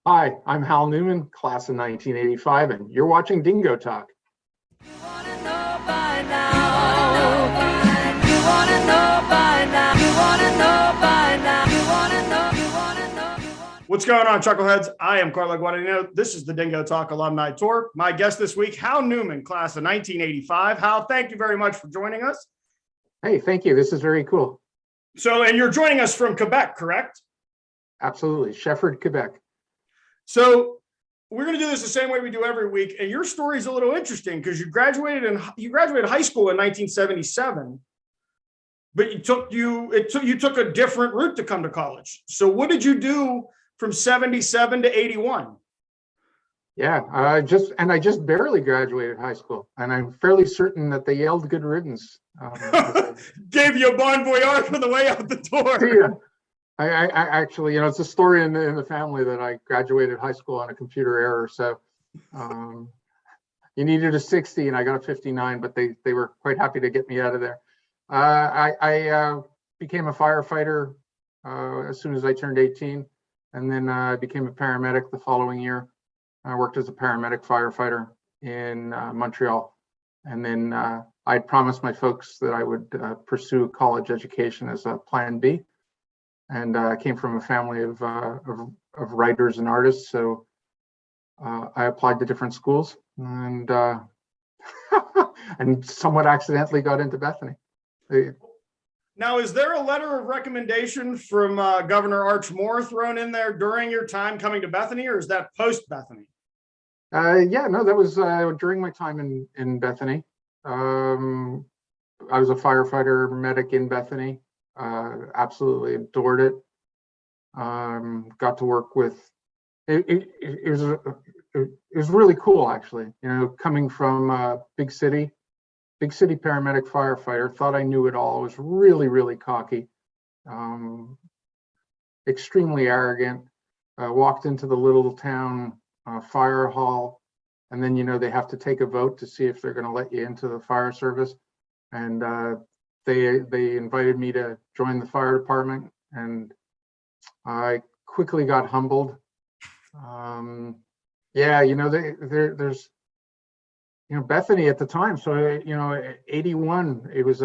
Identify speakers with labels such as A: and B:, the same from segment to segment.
A: Hi, I'm Hal Newman, class of 1985, and you're watching Dingo Talk.
B: What's going on, Chuckleheads? I am Carlo Guadagnino. This is the Dingo Talk Alumni Tour. My guest this week, Hal Newman, class of 1985. Hal, thank you very much for joining us.
A: Hey, thank you. This is very cool.
B: And you're joining us from Quebec, correct?
A: Absolutely. Shefford, Quebec.
B: So we're going to do this the same way we do every week. And your story is a little interesting because you graduated high school in 1977, but you took a different route to come to college. So what did you do from 77 to 81?
A: Yeah, I just barely graduated high school, and I'm fairly certain that they yelled good riddance.
B: Gave you a bon voyage on the way out the door.
A: Yeah. I actually, it's a story in the family that I graduated high school on a computer error. So you needed a 60 and I got a 59, but they were quite happy to get me out of there. I became a firefighter as soon as I turned 18, and then I became a paramedic the following year. I worked as a paramedic firefighter in Montreal, and then I promised my folks that I would pursue college education as a plan B. And I came from a family of writers and artists, so I applied to different schools and and somewhat accidentally got into Bethany.
B: Now, is there a letter of recommendation from Governor Arch Moore thrown in there during your time coming to Bethany, or is that post Bethany?
A: Yeah, no, that was during my time in Bethany. I was a firefighter medic in Bethany. Absolutely adored it. Got to work with it was really cool, actually. Coming from big city paramedic firefighter, thought I knew it all. Was really, really cocky, extremely arrogant. Walked into the little town fire hall, and then they have to take a vote to see if they're going to let you into the fire service, and they invited me to join the fire department, and I quickly got humbled. There's Bethany at the time. So 81, it was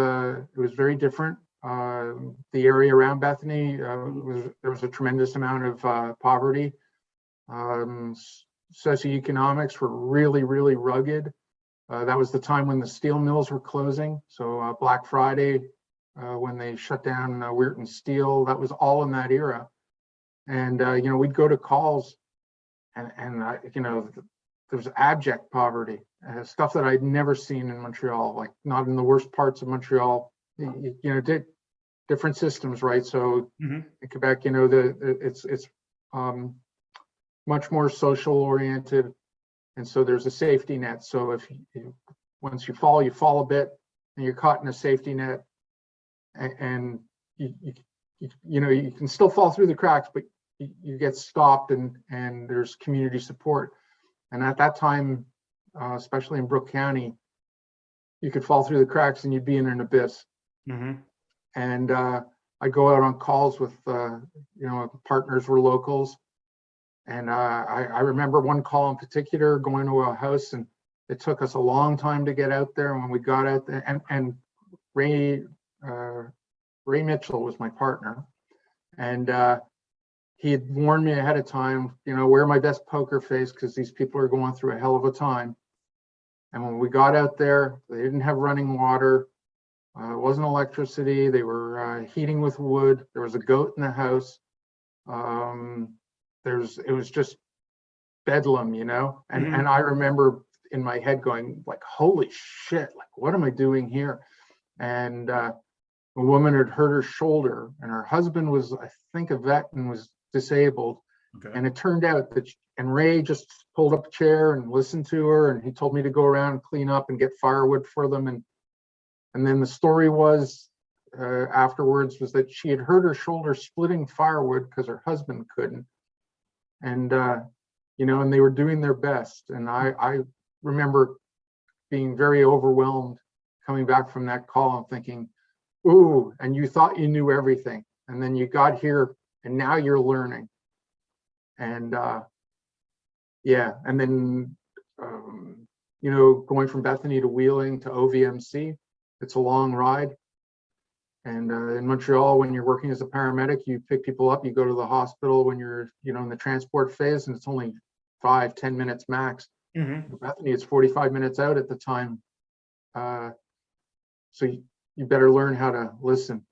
A: very different. The area around Bethany there was a tremendous amount of poverty. Socioeconomics were really, really rugged. That was the time when the steel mills were closing. So Black Friday, when they shut down Weirton Steel, that was all in that era. And we'd go to calls, and there's abject poverty, stuff that I'd never seen in Montreal, like not in the worst parts of Montreal. Different systems, right? So in Quebec, it's much more social oriented. And so there's a safety net. So if once you fall a bit, and you're caught in a safety net, and you can still fall through the cracks, but you get stopped, and there's community support. And at that time, especially in Brooke County, you could fall through the cracks and you'd be in an abyss. And I go out on calls with partners were locals. And I remember one call in particular, going to a house, and it took us a long time to get out there. And when we got out there, and Ray Mitchell was my partner, and he had warned me ahead of time, wear my best poker face because these people are going through a hell of a time. And when we got out there, they didn't have running water. It wasn't electricity. They were heating with wood. There was a goat in the house. It was just bedlam, and I remember in my head going like, holy shit, like, what am I doing here? And a woman had hurt her shoulder, and her husband was, I think, a vet and was disabled. Okay. And it turned out that, and Ray just pulled up a chair and listened to her, and he told me to go around and clean up and get firewood for them. And then the story was afterwards was that she had hurt her shoulder splitting firewood because her husband couldn't. And and they were doing their best. And I remember being very overwhelmed coming back from that call and thinking, ooh, and you thought you knew everything, and then you got here and now you're learning. And yeah. And then, you know, going from Bethany to Wheeling to OVMC, it's a long ride. And in Montreal, when you're working as a paramedic, you pick people up, you go to the hospital when you're, you know, in the transport phase, and it's only 5-10 minutes max. Bethany, it's 45 minutes out at the time. So you better learn how to listen.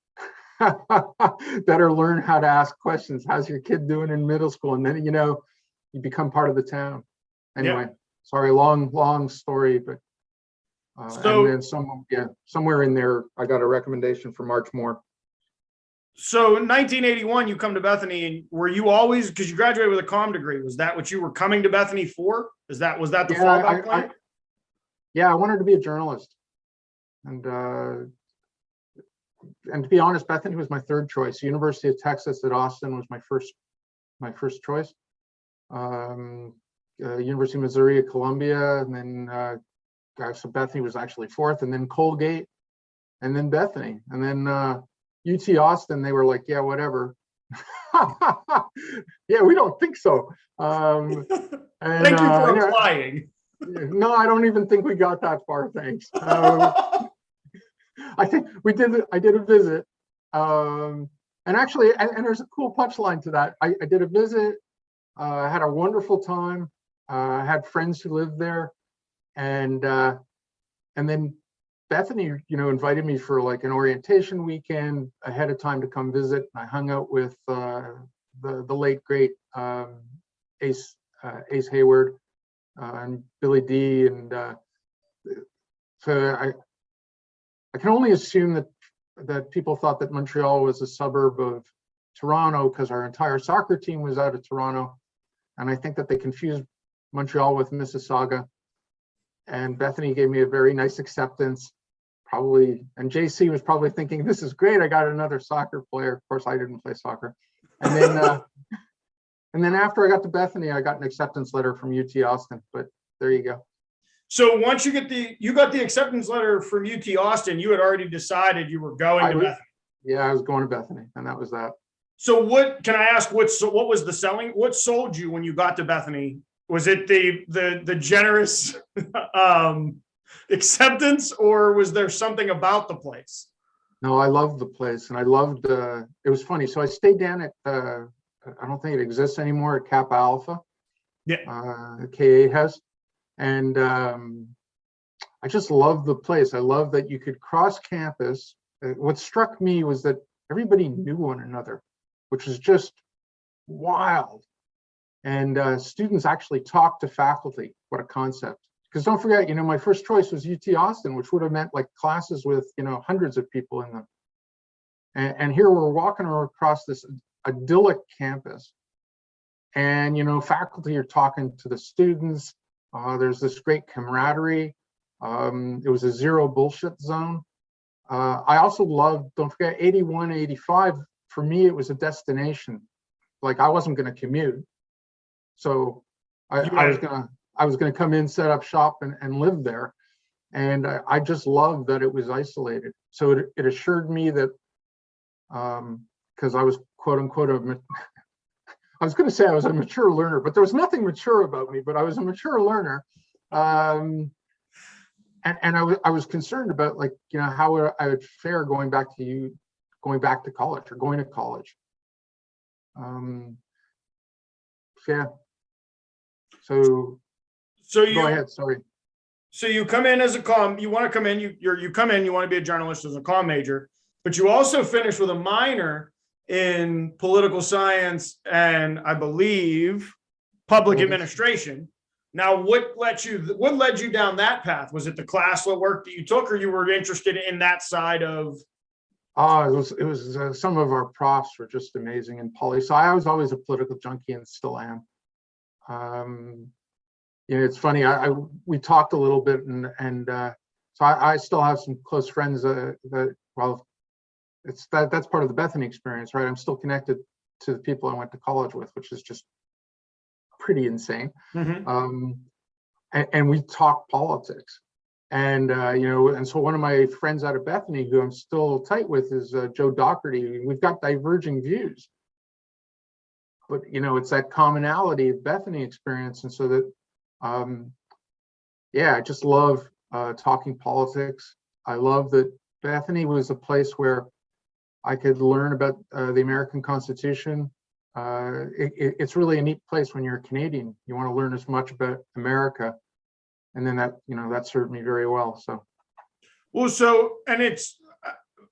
A: Better learn how to ask questions. How's your kid doing in middle school? And then, you know, you become part of the town. Anyway,
B: Yeah.
A: sorry, long story, but
B: So-
A: and then somewhere in there, I got a recommendation for March Moore.
B: So in 1981, you come to Bethany, and were you always, because you graduated with a comm degree, was that what you were coming to Bethany for? Was that the fallback plan?
A: I wanted to be a journalist, and to be honest, Bethany was my third choice. University of Texas at Austin was my first choice. University of Missouri at Columbia, and then so Bethany was actually fourth, and then Colgate, and then Bethany, and then UT Austin. They were like, yeah, whatever. Yeah, we don't think so. And,
B: Thank you for applying.
A: No, I don't even think we got that far. Thanks. I think we did. I did a visit, and actually, and there's a cool punchline to that. I did a visit. I had a wonderful time. I had friends who lived there, and then Bethany, you know, invited me for like an orientation weekend ahead of time to come visit. I hung out with the late great Ace Hayward and Billy D, and so I can only assume that people thought that Montreal was a suburb of Toronto because our entire soccer team was out of Toronto, and I think that they confused Montreal with Mississauga. And Bethany gave me a very nice acceptance, probably, and JC was probably thinking, this is great, I got another soccer player. Of course, I didn't play soccer. And then and then after I got to Bethany, I got an acceptance letter from UT Austin, but there you go.
B: So once you got the acceptance letter from UT Austin, you had already decided you were going to Bethany.
A: Yeah, I was going to Bethany, and that was that.
B: So what can I ask? What was the selling? What sold you when you got to Bethany? Was it the generous acceptance, or was there something about the place?
A: No, I loved the place, and I loved. It was funny. So I stayed down at. I don't think it exists anymore, at Kappa Alpha.
B: Yeah.
A: KA has, and I just loved the place. I loved that you could cross campus. What struck me was that everybody knew one another, which was just wild. And students actually talked to faculty. What a concept. Because don't forget, you know, my first choice was UT Austin, which would have meant like classes with, you know, hundreds of people in them. And here we're walking across this idyllic campus. And, you know, faculty are talking to the students. There's this great camaraderie. It was a zero bullshit zone. I also loved, don't forget, 81, 85, for me, it was a destination. Like I wasn't going to commute. So I was gonna come in, set up shop, and live there. And I just loved that it was isolated. So it assured me that, because I was quote unquote I was going to say I was a mature learner, but there was nothing mature about me. But I was a mature learner, and I was concerned about, like, you know, how I would fare going back to college or going to college. Yeah. So you go ahead. Sorry.
B: So you come in as a comm. You want to come in. You come in. You want to be a journalist as a comm major, but you also finish with a minor in political science and, I believe, public administration. Now, what led you down that path? Was it the classwork work that you took, or you were interested in that side of?
A: It was some of our profs were just amazing in poli. So I was always a political junkie and still am. You know, it's funny. We talked a little bit, and so I still have some close friends that, well, that's part of the Bethany experience, right? I'm still connected to the people I went to college with, which is just pretty insane.
B: Mm-hmm.
A: And we talk politics, and you know, and so one of my friends out of Bethany, who I'm still tight with, is Joe Doherty. We've got diverging views, but it's that commonality of Bethany experience. And so that, I just love talking politics. I love that Bethany was a place where I could learn about the American Constitution. It's really a neat place when you're a Canadian. You want to learn as much about America, and then that served me very well. So,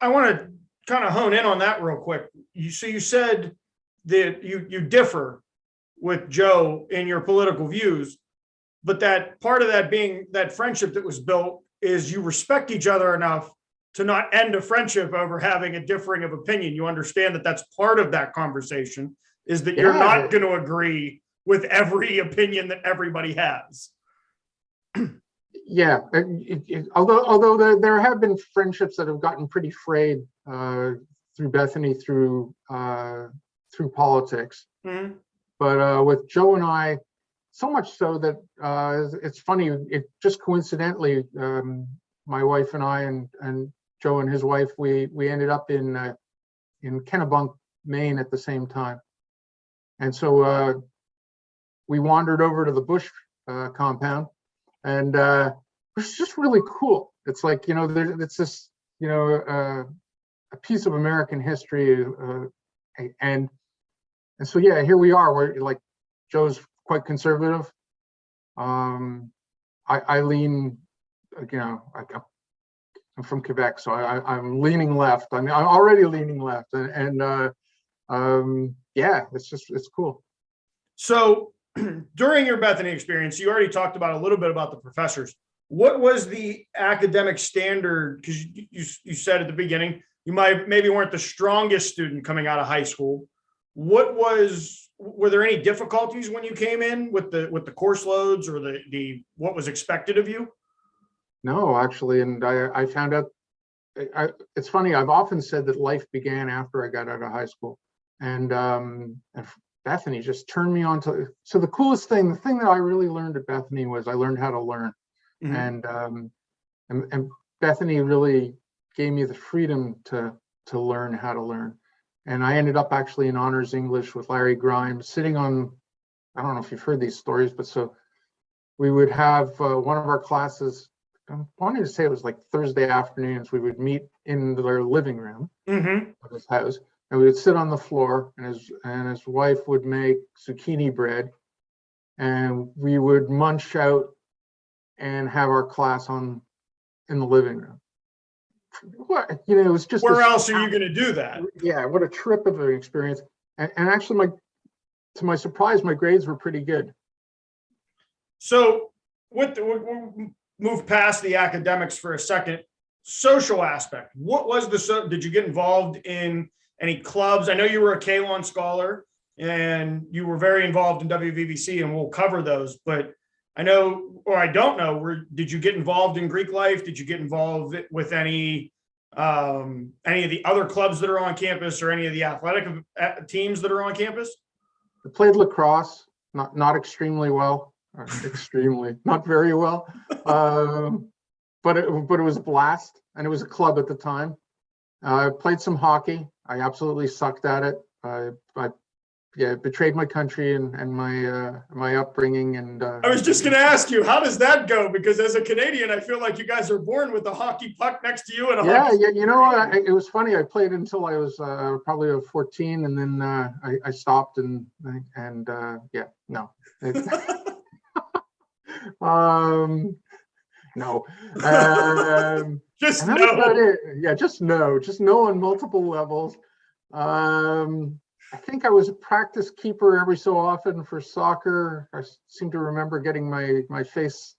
B: I want to kind of hone in on that real quick. You said that you differ with Joe in your political views, but that part of that being that friendship that was built is you respect each other enough to not end a friendship over having a differing of opinion. You understand that that's part of that conversation, is that you're not going to agree with every opinion that everybody has.
A: Yeah, although there have been friendships that have gotten pretty frayed through Bethany, through politics.
B: Mm-hmm.
A: But with Joe and I, so much so that it's funny. It just coincidentally, my wife and I and Joe and his wife, we ended up in Kennebunk, Maine at the same time, and so we wandered over to the Bush compound, and it's just really cool. It's like it's this a piece of American history, and so here we are. We're like, Joe's quite conservative. I lean, I'm from Quebec, so I'm leaning left. I'm already leaning left, and it's cool.
B: So during your Bethany experience, you already talked about a little bit about the professors. What was the academic standard? Because you said at the beginning you maybe weren't the strongest student coming out of high school. Were there any difficulties when you came in with the course loads or the what was expected of you?
A: No, actually, and I found out. It's funny. I've often said that life began after I got out of high school, and Bethany just turned me on to. So the coolest thing, the thing that I really learned at Bethany was I learned how to learn, mm-hmm. and Bethany really gave me the freedom to learn how to learn, and I ended up actually in honors English with Larry Grimes, sitting on. I don't know if you've heard these stories, but so we would have one of our classes. I wanted to say it was like Thursday afternoons. We would meet in their living room
B: mm-hmm.
A: of his house, and we would sit on the floor, and his wife would make zucchini bread, and we would munch out and have our class in the living room. What it was just.
B: Where else are you going to do that?
A: Yeah, what a trip of an experience! And actually, to my surprise, my grades were pretty good.
B: So, we'll move past the academics for a second. Social aspect. What was did you get involved in any clubs? I know you were a Kalon scholar and you were very involved in WVBC, and we'll cover those, but I know, or I don't know, did you get involved in Greek life? Did you get involved with any of the other clubs that are on campus, or any of the athletic teams that are on campus?
A: I played lacrosse, not extremely well. Not very well, but it was a blast, and it was a club at the time. I played some hockey. I absolutely sucked at it. I betrayed my country and my upbringing. And
B: I was just going to ask you, how does that go? Because as a Canadian, I feel like you guys are born with a hockey puck next to you. And
A: it was funny. I played until I was probably 14, and then I stopped and no. No.
B: Just no.
A: Yeah, just no on multiple levels. I think I was a practice keeper every so often for soccer. I seem to remember getting my face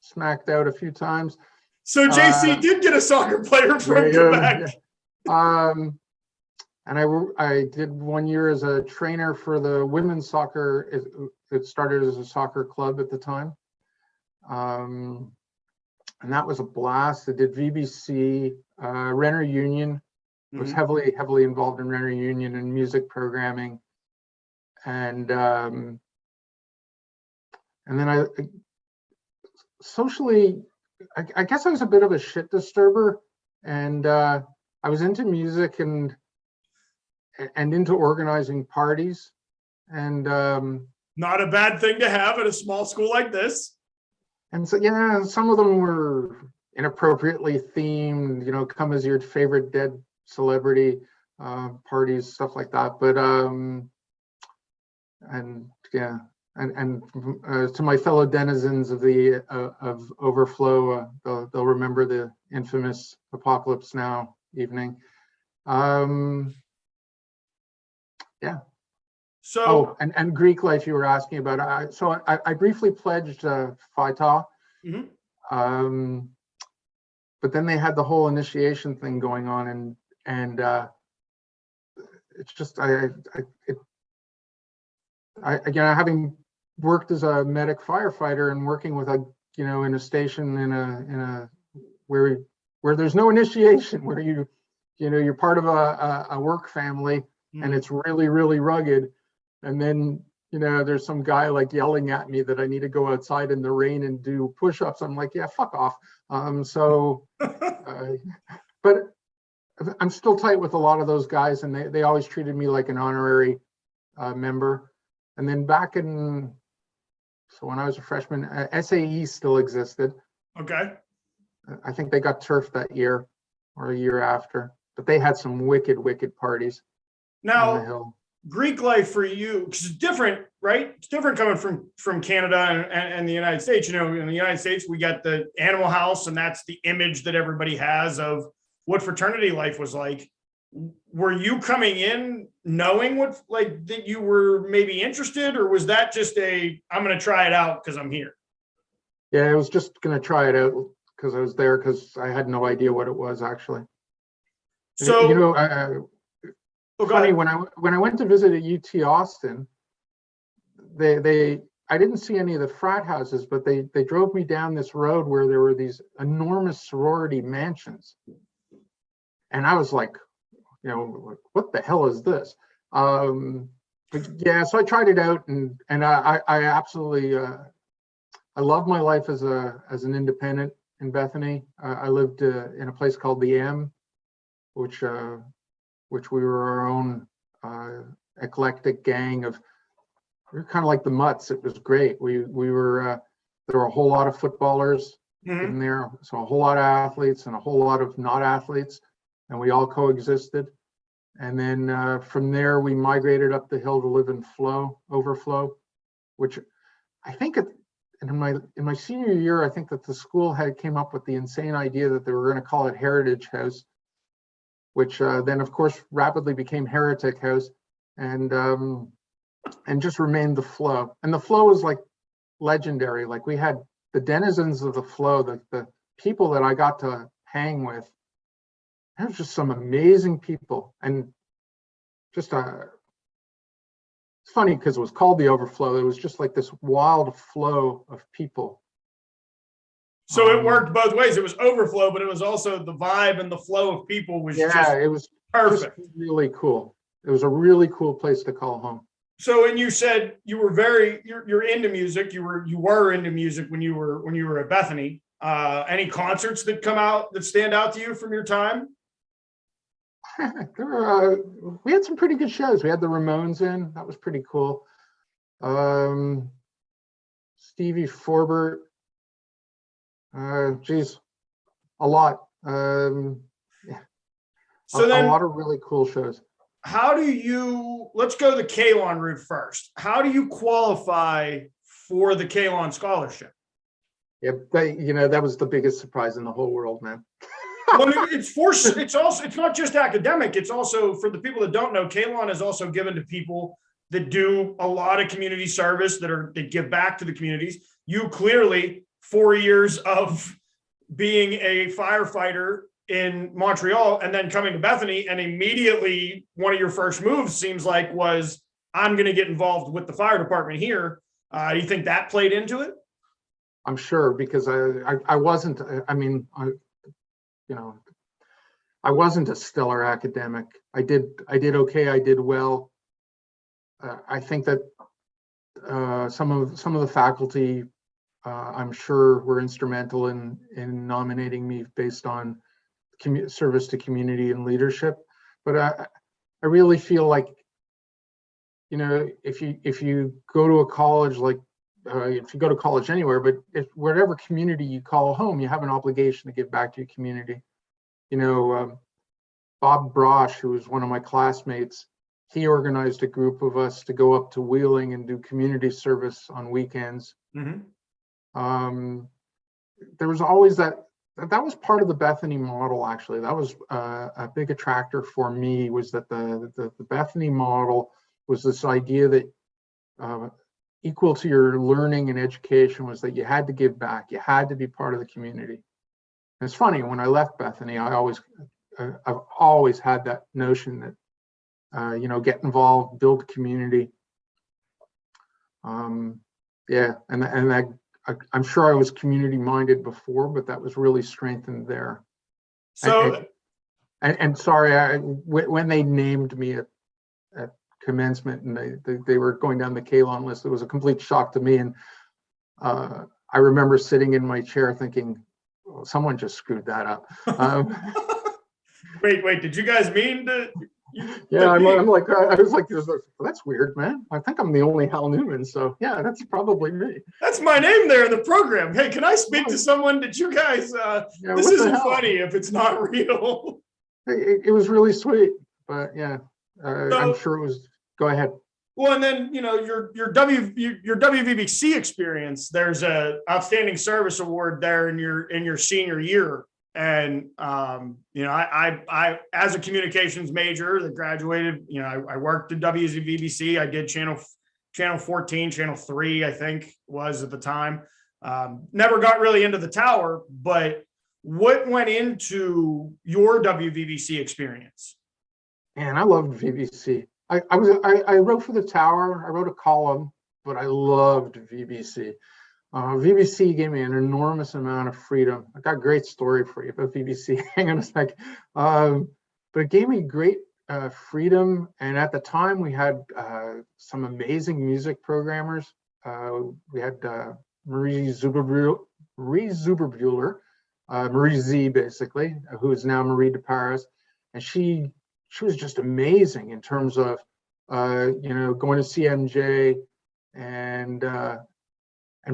A: smacked out a few times.
B: So JC did get a soccer player from Quebec.
A: And I did 1 year as a trainer for the women's soccer. It started as a soccer club at the time. And that was a blast. I did VBC, Renner Union. I was heavily involved in Renner Union and music programming. And then I socially, I guess I was a bit of a shit disturber, and I was into music and into organizing parties. And
B: Not a bad thing to have at a small school like this.
A: and so yeah, some of them were inappropriately themed, come as your favorite dead celebrity parties, stuff like that. But and yeah, and to my fellow denizens of the of Overflow, they'll remember the infamous Apocalypse Now evening. Yeah.
B: So,
A: and Greek life you were asking about. I briefly pledged Phi Tau.
B: Mhm.
A: But then they had the whole initiation thing going on, and it's just again, having worked as a medic firefighter and working with in a station in a where there's no initiation, where you're part of a work family, and it's really, really rugged. And then, there's some guy like yelling at me that I need to go outside in the rain and do push-ups. I'm like, yeah, fuck off. But I'm still tight with a lot of those guys, and they always treated me like an honorary member. And then so when I was a freshman, SAE still existed.
B: Okay.
A: I think they got turfed that year or a year after, but they had some wicked, wicked parties on the hill.
B: Greek life for you, because it's different, right? It's different coming from Canada and the United States. In the United States, we got the Animal House, and that's the image that everybody has of what fraternity life was like. Were you coming in knowing that you were maybe interested, or was that just I'm going to try it out because I'm here?
A: Yeah, I was just going to try it out because I was there, because I had no idea what it was actually.
B: So,
A: funny, when I went to visit at UT Austin, I didn't see any of the frat houses, but they drove me down this road where there were these enormous sorority mansions, and I was like, what the hell is this? But yeah, so I tried it out, and I absolutely I love my life as an independent in Bethany. I lived in a place called the M, which we were our own eclectic gang of. We were kind of like the Mutts. It was great. We were there were a whole lot of footballers in there, so a whole lot of athletes and a whole lot of not athletes, and we all coexisted. And then from there, we migrated up the hill to live in Overflow, which I think in my senior year, I think that the school came up with the insane idea that they were going to call it Heritage House, which then of course rapidly became Heretic House, and just remained the Flow. And the Flow was like legendary. Like, we had the denizens of the Flow, the people that I got to hang with. There was just some amazing people, and just it's funny because it was called the Overflow. It was just like this wild flow of people.
B: So it worked both ways. It was overflow, but it was also the vibe and the flow of people was
A: it was
B: perfect.
A: Just really cool. It was a really cool place to call home.
B: So, and you said you were you're into music. You were into music when you were at Bethany. Any concerts that stand out to you from your time?
A: We had some pretty good shows. We had the Ramones in. That was pretty cool. Stevie Forbert. Geez, a lot. Yeah. So a lot of really cool shows.
B: Let's go the Kalon route first. How do you qualify for the Kalon scholarship?
A: Yeah, that was the biggest surprise in the whole world, man.
B: Well, it's not just academic. It's also, for the people that don't know, Kalon is also given to people that do a lot of community service, that give back to the communities. You clearly, 4 years of being a firefighter in Montreal and then coming to Bethany, and immediately one of your first moves seems like was, I'm going to get involved with the fire department here. Do you think that played into it?
A: I'm sure, because I wasn't, I wasn't a stellar academic. I did okay. I did well. I think that some of the faculty, I'm sure, were instrumental in nominating me based on service to community and leadership. But I really feel like if you go to a college, like if you go to college anywhere, but if whatever community you call home, you have an obligation to give back to your community. Bob Brosh, who was one of my classmates, he organized a group of us to go up to Wheeling and do community service on weekends.
B: Mm-hmm.
A: There was always that was part of the Bethany model. Actually, that was a big attractor for me, was that the Bethany model was this idea that equal to your learning and education was that you had to give back, you had to be part of the community. And it's funny, when I left Bethany, I've always had that notion that get involved, build community. And I'm sure I was community minded before, but that was really strengthened there.
B: So,
A: and sorry, when they named me at commencement and they were going down the Kalon list, it was a complete shock to me. And I remember sitting in my chair thinking, well, someone just screwed that up.
B: Wait, did you guys mean to?
A: Yeah, I was like, that's weird, man. I think I'm the only Hal Newman, so yeah, that's probably me.
B: That's my name there in the program. Hey, can I speak to someone? Did you guys? This isn't funny if it's not real.
A: It was really sweet, but yeah, I'm sure it was. Go ahead.
B: Well, and then your WVBC experience. There's a outstanding service award there in your senior year. And, I as a communications major that graduated, I worked at WVBC. I did channel 14, channel 3, I think was at the time. Never got really into the tower, but what went into your WVBC experience?
A: Man, I loved VBC. I wrote for the tower. I wrote a column, but I loved VBC. VBC gave me an enormous amount of freedom. I got a great story for you about VBC. Hang on a sec. But it gave me great freedom. And at the time, we had some amazing music programmers. We had Marie Zuberbuehler, Marie Z, basically, who is now Marie de Paris. And she was just amazing in terms of, going to CMJ and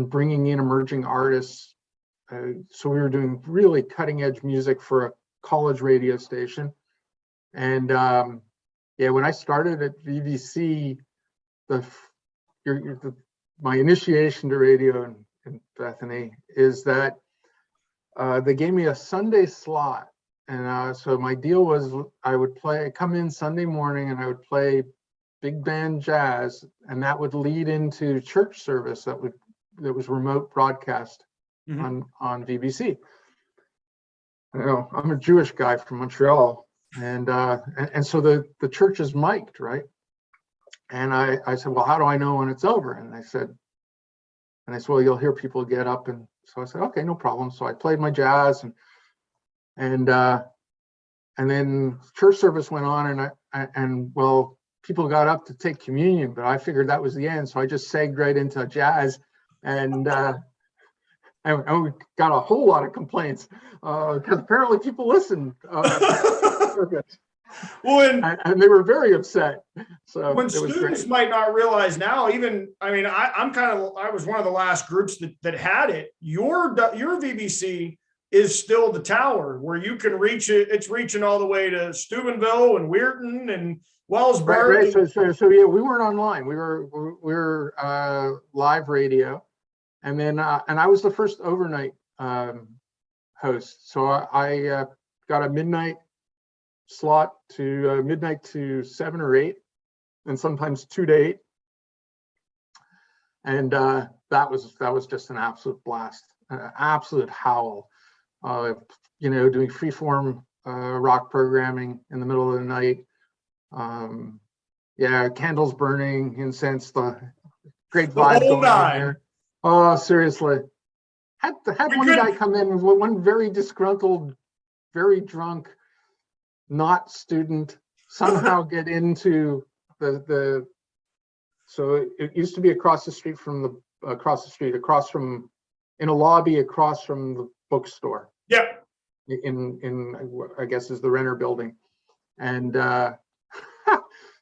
A: bringing in emerging artists. So we were doing really cutting edge music for a college radio station. And when I started at VBC, my initiation to radio in Bethany is that they gave me a Sunday slot. And so my deal was I would come in Sunday morning and I would play big band jazz, and that would lead into church service that was remote broadcast on VBC. I'm a Jewish guy from Montreal, and so the church is mic'd, right? And I said, well, how do I know when it's over? And they said, well, you'll hear people get up. And so I said, okay, no problem. So I played my jazz, and then church service went on, and people got up to take communion, but I figured that was the end, so I just segged right into jazz. And we got a whole lot of complaints because apparently people listened. And they were very upset. So
B: when students might not realize now, I was one of the last groups that had it. Your VBC is still the tower where you can reach it. It's reaching all the way to Steubenville and Weirton and Wellsburg.
A: Right. So yeah, we weren't online. We were live radio. And then, and I was the first overnight host. So I got a midnight slot to midnight to 7 or 8, and sometimes 2 to 8. And that was just an absolute blast, an absolute howl. Doing freeform rock programming in the middle of the night. Candles burning, incense, the great vibe going on there. Oh, seriously. Had one guy come in, one very disgruntled, very drunk, not student, somehow get into so it used to be across from in a lobby across from the bookstore.
B: Yeah.
A: In I guess is the Renner building. And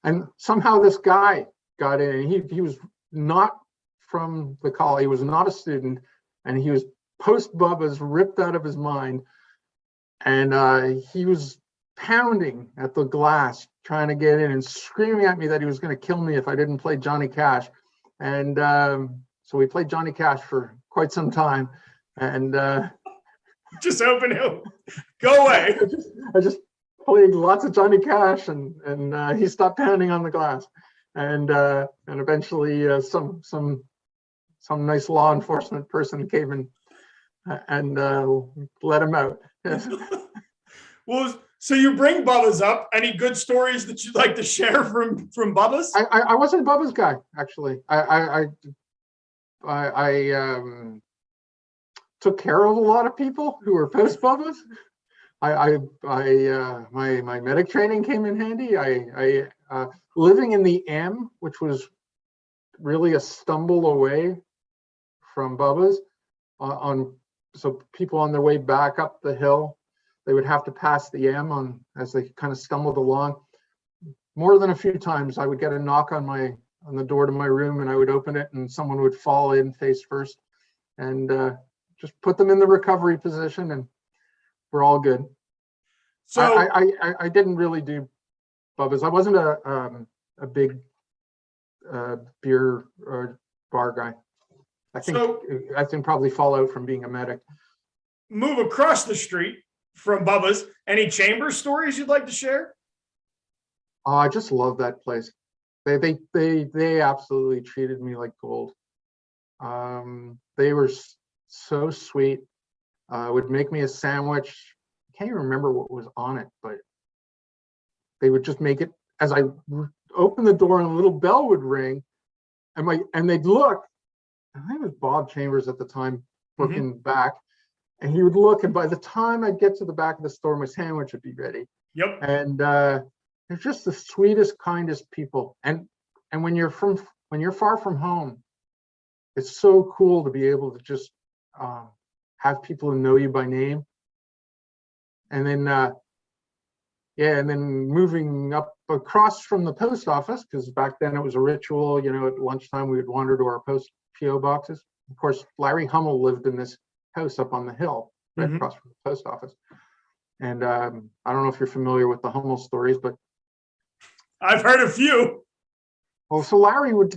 A: and somehow this guy got in. And he was not from the college. He was not a student, and he was post Bubba's, ripped out of his mind. And he was pounding at the glass, trying to get in and screaming at me that he was going to kill me if I didn't play Johnny Cash. And so we played Johnny Cash for quite some time. And
B: just hoping he'll go away.
A: I just played lots of Johnny Cash, and he stopped pounding on the glass. And eventually some nice law enforcement person came in and let him out. Yes.
B: Well, so you bring Bubba's up. Any good stories that you'd like to share from Bubba's?
A: I wasn't Bubba's guy, actually. I took care of a lot of people who were post Bubba's. My medic training came in handy. I living in the M, which was really a stumble away from Bubba's, so people on their way back up the hill, they would have to pass the M as they kind of stumbled along. More than a few times, I would get a knock on the door to my room, and I would open it, and someone would fall in face first, and just put them in the recovery position, and we're all good. So I didn't really do Bubba's. I wasn't a big beer or bar guy. I think probably fall out from being a medic.
B: Move across the street from Bubba's. Any Chambers stories you'd like to share?
A: Oh, I just love that place. They absolutely treated me like gold. They were so sweet. Would make me a sandwich. I can't even remember what was on it, but they would just make it. As I opened the door, and a little bell would ring, and they'd look. I think it was Bob Chambers at the time working back, and he would look, and by the time I'd get to the back of the store, my sandwich would be ready.
B: Yep.
A: And they're just the sweetest, kindest people. And when you're far from home, it's so cool to be able to just have people who know you by name. And then and then moving up across from the post office, because back then it was a ritual, at lunchtime we would wander to our PO boxes. Of course, Larry Hummel lived in this house up on the hill, right across from the post office. And I don't know if you're familiar with the Hummel stories, but
B: I've heard a few.
A: Well, so Larry would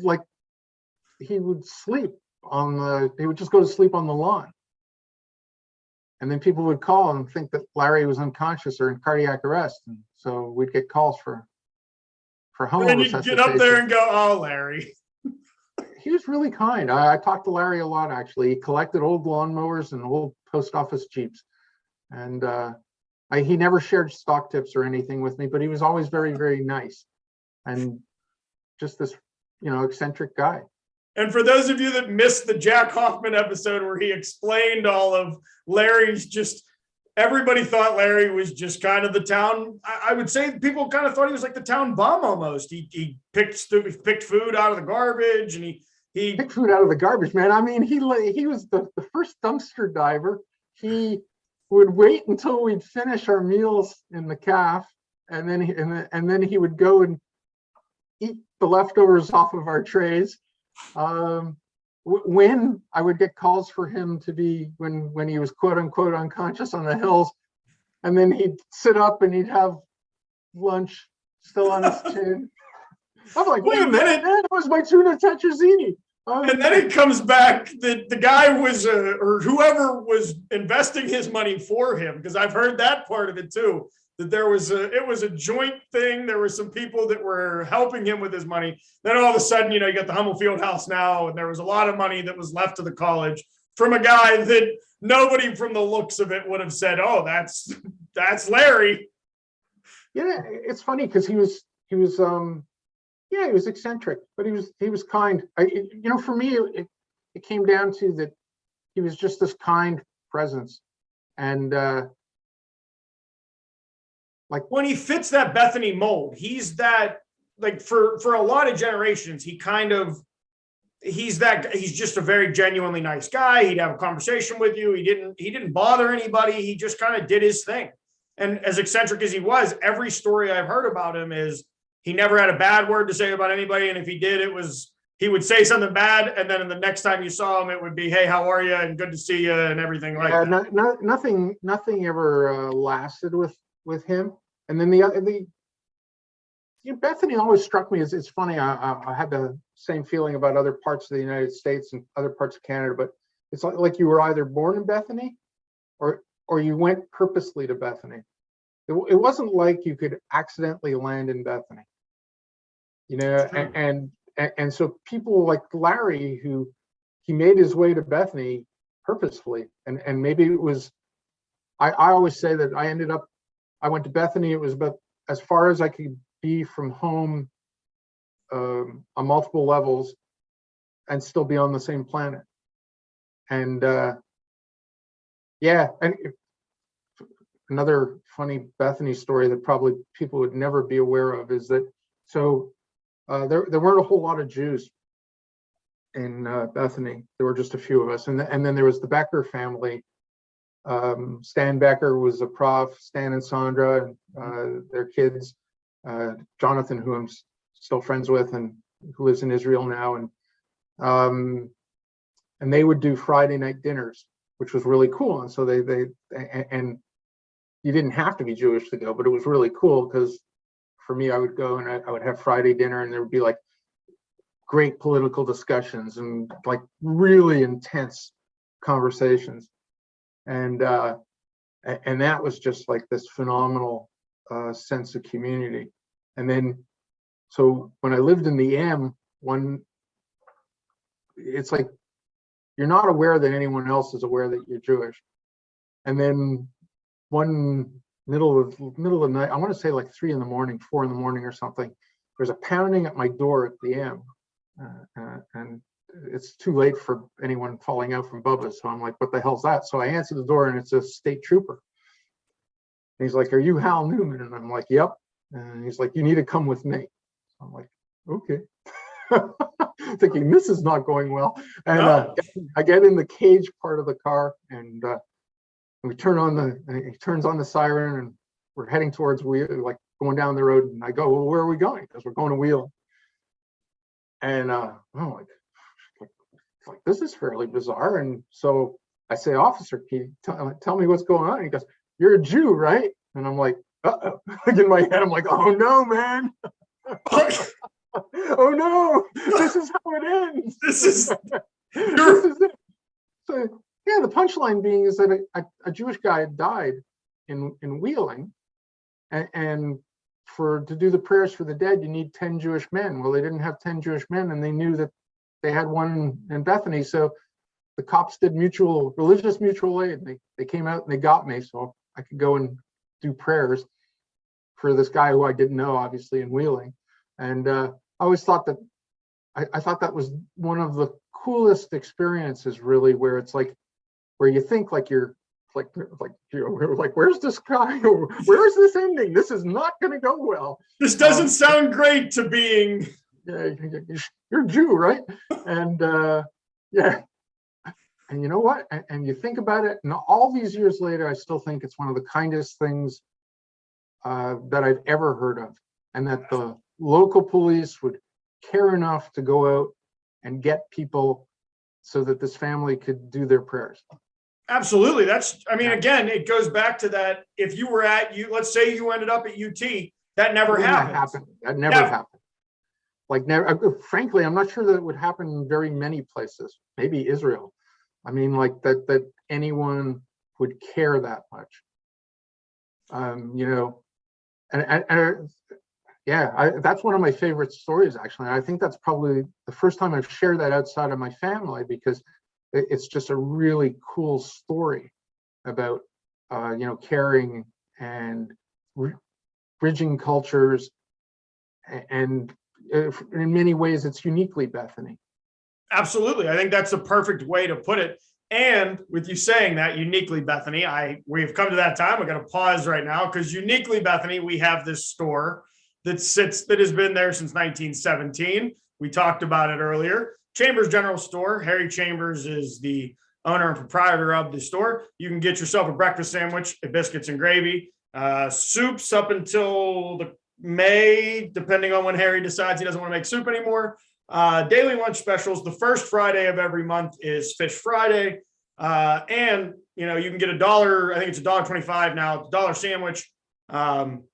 A: he would sleep he would just go to sleep on the lawn. And then people would call and think that Larry was unconscious or in cardiac arrest. And so we'd get calls for Hummel.
B: And then you'd get up there and go, "Oh, Larry."
A: He was really kind. I talked to Larry a lot, actually. He collected old lawnmowers and old post office Jeeps. And he never shared stock tips or anything with me, but he was always very, very nice. And just this, eccentric guy.
B: And for those of you that missed the Jack Hoffman episode where he explained all of Larry's, everybody thought Larry was just kind of the town. I would say people kind of thought he was like the town bum almost. He picked food out of the garbage, and he
A: picked food out of the garbage, man. I mean, he was the first dumpster diver. He would wait until we'd finish our meals in the caf, and then he would go and eat the leftovers off of our trays. When I would get calls for him to be when he was quote unquote unconscious on the hills, and then he'd sit up and he'd have lunch still on his chin. I'm like, wait a minute, man, that was my tuna tetrazzini.
B: And then it comes back that the guy was or whoever was investing his money for him, because I've heard that part of it too, that it was a joint thing. There were some people that were helping him with his money. Then all of a sudden, you got the Hummel Fieldhouse now, and there was a lot of money that was left to the college from a guy that nobody from the looks of it would have said, "Oh, that's Larry."
A: Yeah, it's funny because he was eccentric, but he was kind. For me, it came down to that he was just this kind presence, and
B: when he fits that Bethany mold, he's that, for a lot of generations, he's just a very genuinely nice guy. He'd have a conversation with you. He didn't bother anybody. He just kind of did his thing. And as eccentric as he was, every story I've heard about him is he never had a bad word to say about anybody. And if he did, he would say something bad. And then the next time you saw him, it would be, hey, how are you? And good to see you and everything like that.
A: Nothing ever lasted with him. And then Bethany always struck me as, it's funny. I had the same feeling about other parts of the United States and other parts of Canada, but it's like you were either born in Bethany or you went purposely to Bethany. It wasn't like you could accidentally land in Bethany, and so people like Larry, who he made his way to Bethany purposefully, and maybe it was, I always say that I went to Bethany, it was about as far as I could be from home on multiple levels and still be on the same planet. And and another funny Bethany story that probably people would never be aware of is that, so there weren't a whole lot of Jews in Bethany. There were just a few of us. And then there was the Becker family. Stan Becker was a prof, Stan and Sandra, and their kids, Jonathan, who I'm still friends with and who lives in Israel now. And they would do Friday night dinners, which was really cool. And so and you didn't have to be Jewish to go, but it was really cool because for me, I would go and I would have Friday dinner, and there would be like great political discussions and like really intense conversations. And that was just like this phenomenal sense of community. And then, so when I lived in the M, it's like you're not aware that anyone else is aware that you're Jewish. And then one middle of the night, I want to say like 3 in the morning, 4 in the morning or something, there's a pounding at my door at the M. And it's too late for anyone falling out from Bubba's. So I'm like, what the hell's that? So I answer the door and it's a state trooper. And he's like, are you Hal Newman? And I'm like, yep. And he's like, you need to come with me. So I'm like, okay. Thinking this is not going well. And I get in the cage part of the car, and he turns on the siren, and we're heading towards like going down the road. And I go, well, where are we going? Because we're going to Wheeling. And I'm like, this is fairly bizarre. And so I say, officer, can you tell me what's going on? And he goes, you're a Jew, right? And I'm like, uh-oh. Like in my head, I'm like, oh no, man. Oh no, this is how it ends. This is it. So yeah, the punchline being is that a Jewish guy had died in Wheeling, and to do the prayers for the dead, you need 10 Jewish men. Well, they didn't have 10 Jewish men, and they knew that they had one in Bethany. So the cops did religious mutual aid. They came out and they got me, so I could go and do prayers for this guy who I didn't know, obviously, in Wheeling. And I always thought that I thought that was one of the coolest experiences, really, where it's like, where you think like you're like where's this guy? Where's this ending? This is not going to go well.
B: This doesn't sound great to being.
A: Yeah, you're a Jew, right? And yeah, and you know what? And you think about it, and all these years later, I still think it's one of the kindest things that I've ever heard of, and that the local police would care enough to go out and get people so that this family could do their prayers.
B: Absolutely. Again, it goes back to that. If you were let's say you ended up at UT, that never happened.
A: That never happened. Like never. Frankly, I'm not sure that it would happen in very many places. Maybe Israel. I mean, like that anyone would care that much. That's one of my favorite stories, actually. I think that's probably the first time I've shared that outside of my family, because it's just a really cool story about, caring and bridging cultures. And in many ways, it's uniquely Bethany.
B: Absolutely. I think that's a perfect way to put it. And with you saying that, uniquely Bethany, we've come to that time. We're going to pause right now, because uniquely Bethany, we have this store that has been there since 1917. We talked about it earlier. Chambers General Store. Harry Chambers is the owner and proprietor of the store. You can get yourself a breakfast sandwich, a biscuits and gravy, soups up until the may, depending on when Harry decides he doesn't want to make soup anymore. Daily lunch specials. The first Friday of every month is Fish Friday. And you can get $1. I think it's $1.25 now. $1 sandwich,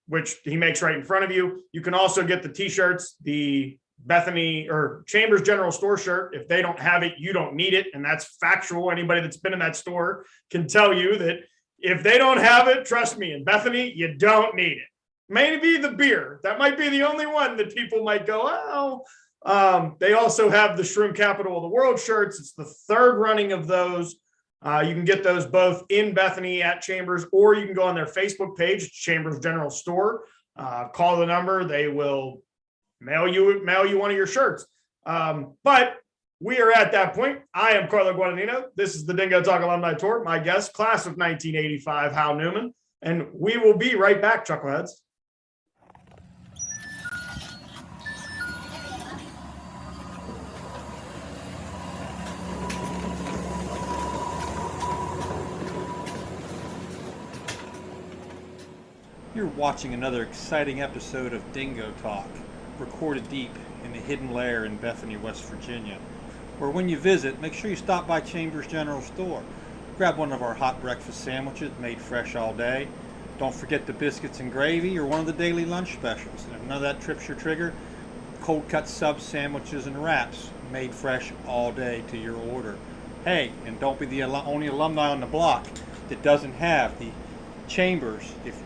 B: which he makes right in front of you. You can also get the t-shirts, the Bethany or Chambers General Store shirt. If they don't have it, you don't need it. And that's factual. Anybody that's been in that store can tell you that if they don't have it, trust me, in Bethany, you don't need it. Maybe the beer. That might be the only one that people might go, oh. They also have the Shroom Capital of the World shirts. It's the third running of those. You can get those both in Bethany at Chambers, or you can go on their Facebook page, Chambers General Store. Call the number. They will mail you one of your shirts. But we are at that point. I am Carlo Guadagnino. This is the Dingo Talk Alumni Tour. My guest, class of 1985, Hal Newman. And we will be right back, Chuckleheads.
C: You're watching another exciting episode of Dingo Talk, recorded deep in the hidden lair in Bethany, West Virginia, where when you visit, make sure you stop by Chambers General Store. Grab one of our hot breakfast sandwiches made fresh all day. Don't forget the biscuits and gravy or one of the daily lunch specials. And if none of that trips your trigger, cold cut sub sandwiches and wraps made fresh all day to your order. Hey, and don't be the only alumni on the block that doesn't have the Chambers. If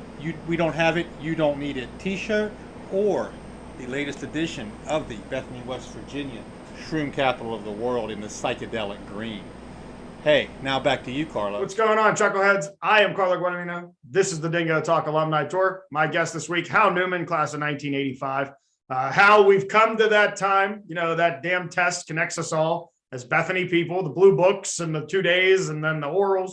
C: we don't have it, you don't need it t-shirt, or the latest edition of the Bethany, West Virginia Shroom Capital of the World in the psychedelic green. Hey, now back to you, Carlo.
B: What's going on, Chuckleheads? I am Carlo Guadagnino. This is the Dingo Talk Alumni Tour. My guest this week, Hal Newman, class of 1985. Hal, we've come to that time. That damn test connects us all as Bethany people, the blue books and the 2 days and then the orals.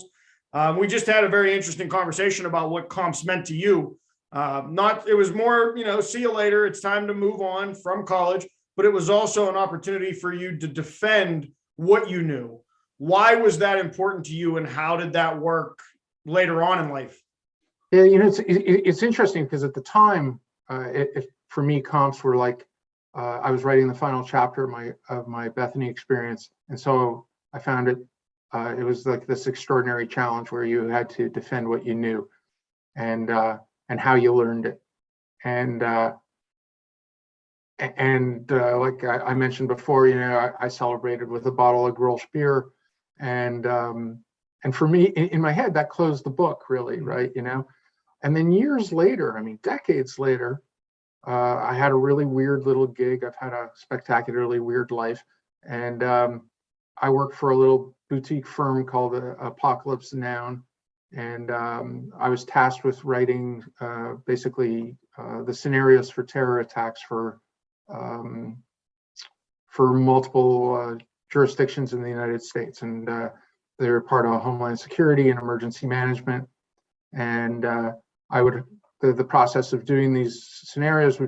B: We just had a very interesting conversation about what comps meant to you. It was more, see you later. It's time to move on from college, but it was also an opportunity for you to defend what you knew. Why was that important to you, and how did that work later on in life?
A: Yeah, it's interesting because at the time, for me, comps were like, I was writing the final chapter of my Bethany experience, and so I found it. It was like this extraordinary challenge where you had to defend what you knew, and how you learned it, and like I mentioned before, I celebrated with a bottle of Grolsch beer, and for me, in my head, that closed the book, really, right? And then years later, decades later, I had a really weird little gig. I've had a spectacularly weird life, and I worked for a little boutique firm called Apocalypse Noun, and I was tasked with writing basically the scenarios for terror attacks for multiple jurisdictions in the United States, and they were part of Homeland Security and emergency management. And the process of doing these scenarios,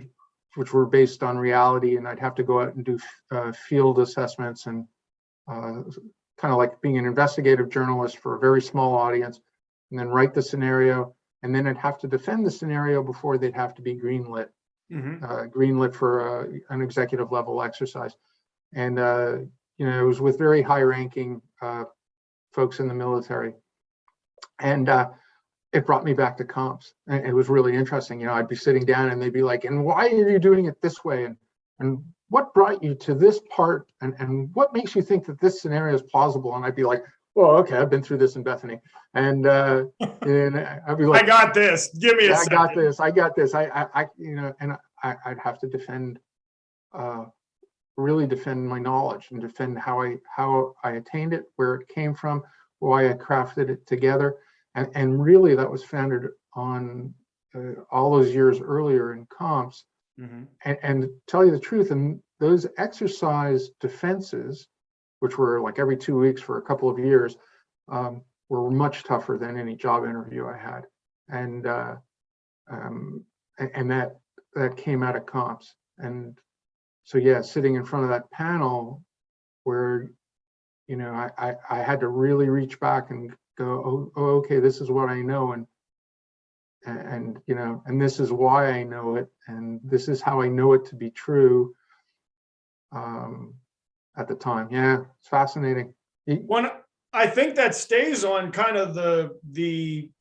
A: which were based on reality, and I'd have to go out and do field assessments and kind of like being an investigative journalist for a very small audience, and then write the scenario, and then I'd have to defend the scenario before they'd have to be greenlit, greenlit for an executive level exercise. And it was with very high-ranking folks in the military, and it brought me back to comps. And it was really interesting. I'd be sitting down, and they'd be like, "And why are you doing it this way? And what brought you to this part? And what makes you think that this scenario is plausible?" And I'd be like, "Well, okay, I've been through this in Bethany." And I'd be like,
B: "I got this. Give me a second.
A: I got this. And I'd have to defend, really defend my knowledge and defend how I attained it, where it came from, why I crafted it together. And really that was founded on all those years earlier in comps. And to tell you the truth, and those exercise defenses, which were like every 2 weeks for a couple of years, were much tougher than any job interview I had. And that came out of comps. And so, yeah, sitting in front of that panel where, I had to really reach back and go, oh, okay, this is what I know. and and this is why I know it, and this is how I know it to be true. At the time, yeah, it's fascinating.
B: One, I think that stays on kind of the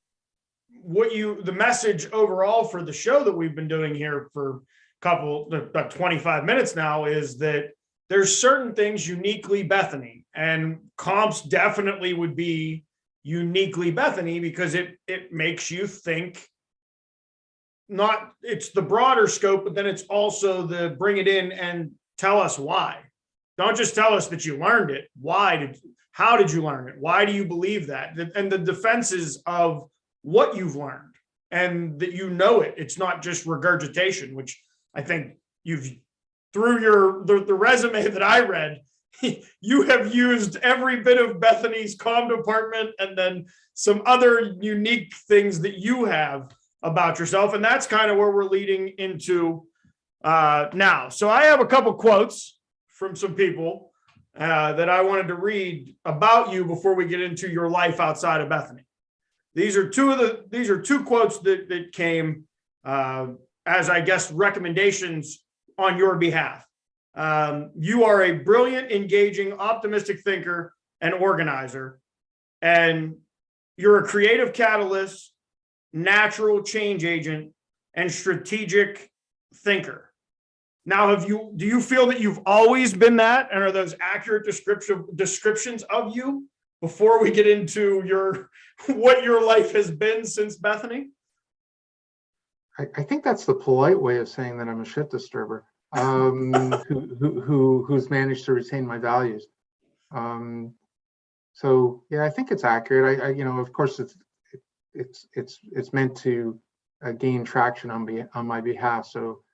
B: message overall for the show that we've been doing here for about 25 minutes now, is that there's certain things uniquely Bethany, and comps definitely would be uniquely Bethany, because it makes you think. Not, it's the broader scope, but then it's also the bring it in and tell us why. Don't just tell us that you learned it. How did you learn it? Why do you believe that? And the defenses of what you've learned, and that it. It's not just regurgitation, which I think through the resume that I read, you have used every bit of Bethany's comm department, and then some other unique things that you have about yourself. And that's kind of where we're leading into now. So I have a couple quotes from some people that I wanted to read about you before we get into your life outside of Bethany. These are two quotes that came as, I guess, recommendations on your behalf. You are a brilliant, engaging, optimistic thinker and organizer, and you're a creative catalyst, natural change agent, and strategic thinker. Now, do you feel that you've always been that, and are those accurate descriptions of you before we get into what your life has been since Bethany?
A: I think that's the polite way of saying that I'm a shit disturber, who's managed to retain my values. So yeah, I think it's accurate. Of course, it's meant to gain traction on my behalf. So.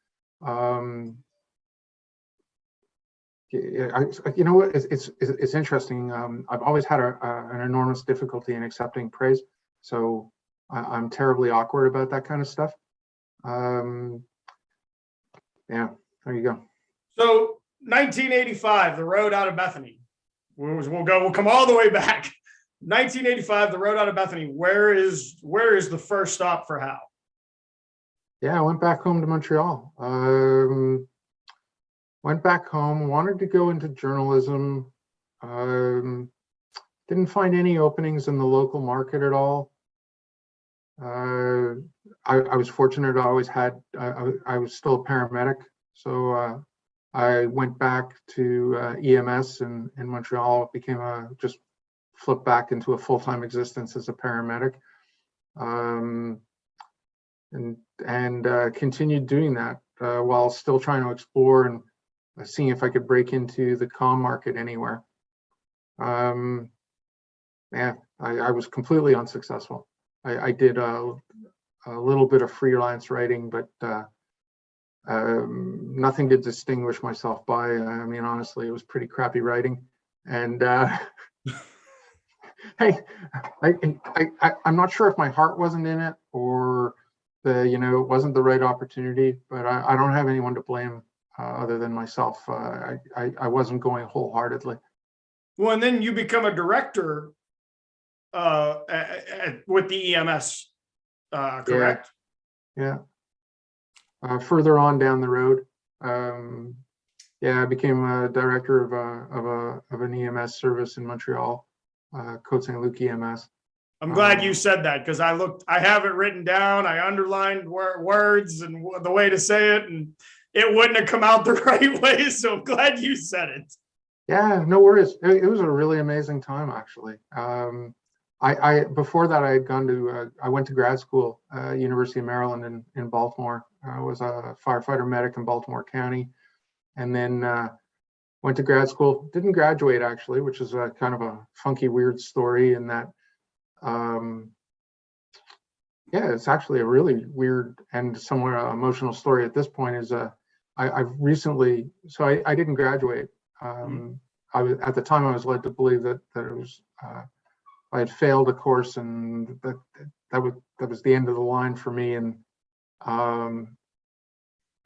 A: It's interesting. I've always had an enormous difficulty in accepting praise, so I'm terribly awkward about that kind of stuff. Yeah, there you go.
B: So 1985, the road out of Bethany. We'll come all the way back. 1985, the road out of Bethany. Where is the first stop for Hal?
A: Yeah, I went back home to Montreal. Went back home, wanted to go into journalism. Didn't find any openings in the local market at all. I was fortunate. I always had. I was still a paramedic, so I went back to EMS in Montreal. Just flipped back into a full-time existence as a paramedic. And continued doing that while still trying to explore and seeing if I could break into the comm market anywhere. Yeah, I was completely unsuccessful. I did a little bit of freelance writing, but nothing to distinguish myself by. I mean, honestly, it was pretty crappy writing. And hey, I'm not sure if my heart wasn't in it, or it wasn't the right opportunity, but I don't have anyone to blame other than myself. I wasn't going wholeheartedly.
B: Well, and then you become a director with the EMS, correct?
A: Yeah. Further on down the road, I became a director of an EMS service in Montreal, Côte Saint-Luc EMS.
B: I'm glad you said that, because I have it written down. I underlined words and the way to say it, and it wouldn't have come out the right way. So I'm glad you said it.
A: Yeah, no worries. It was a really amazing time, actually. I before that, I went to grad school, University of Maryland in Baltimore. I was a firefighter medic in Baltimore County, and then went to grad school. Didn't graduate, actually, which is a kind of a funky, weird story in that. It's actually a really weird and somewhat emotional story at this point. I've recently, so I didn't graduate. I was, at the time, I was led to believe that it was I had failed a course, and that was the end of the line for me, and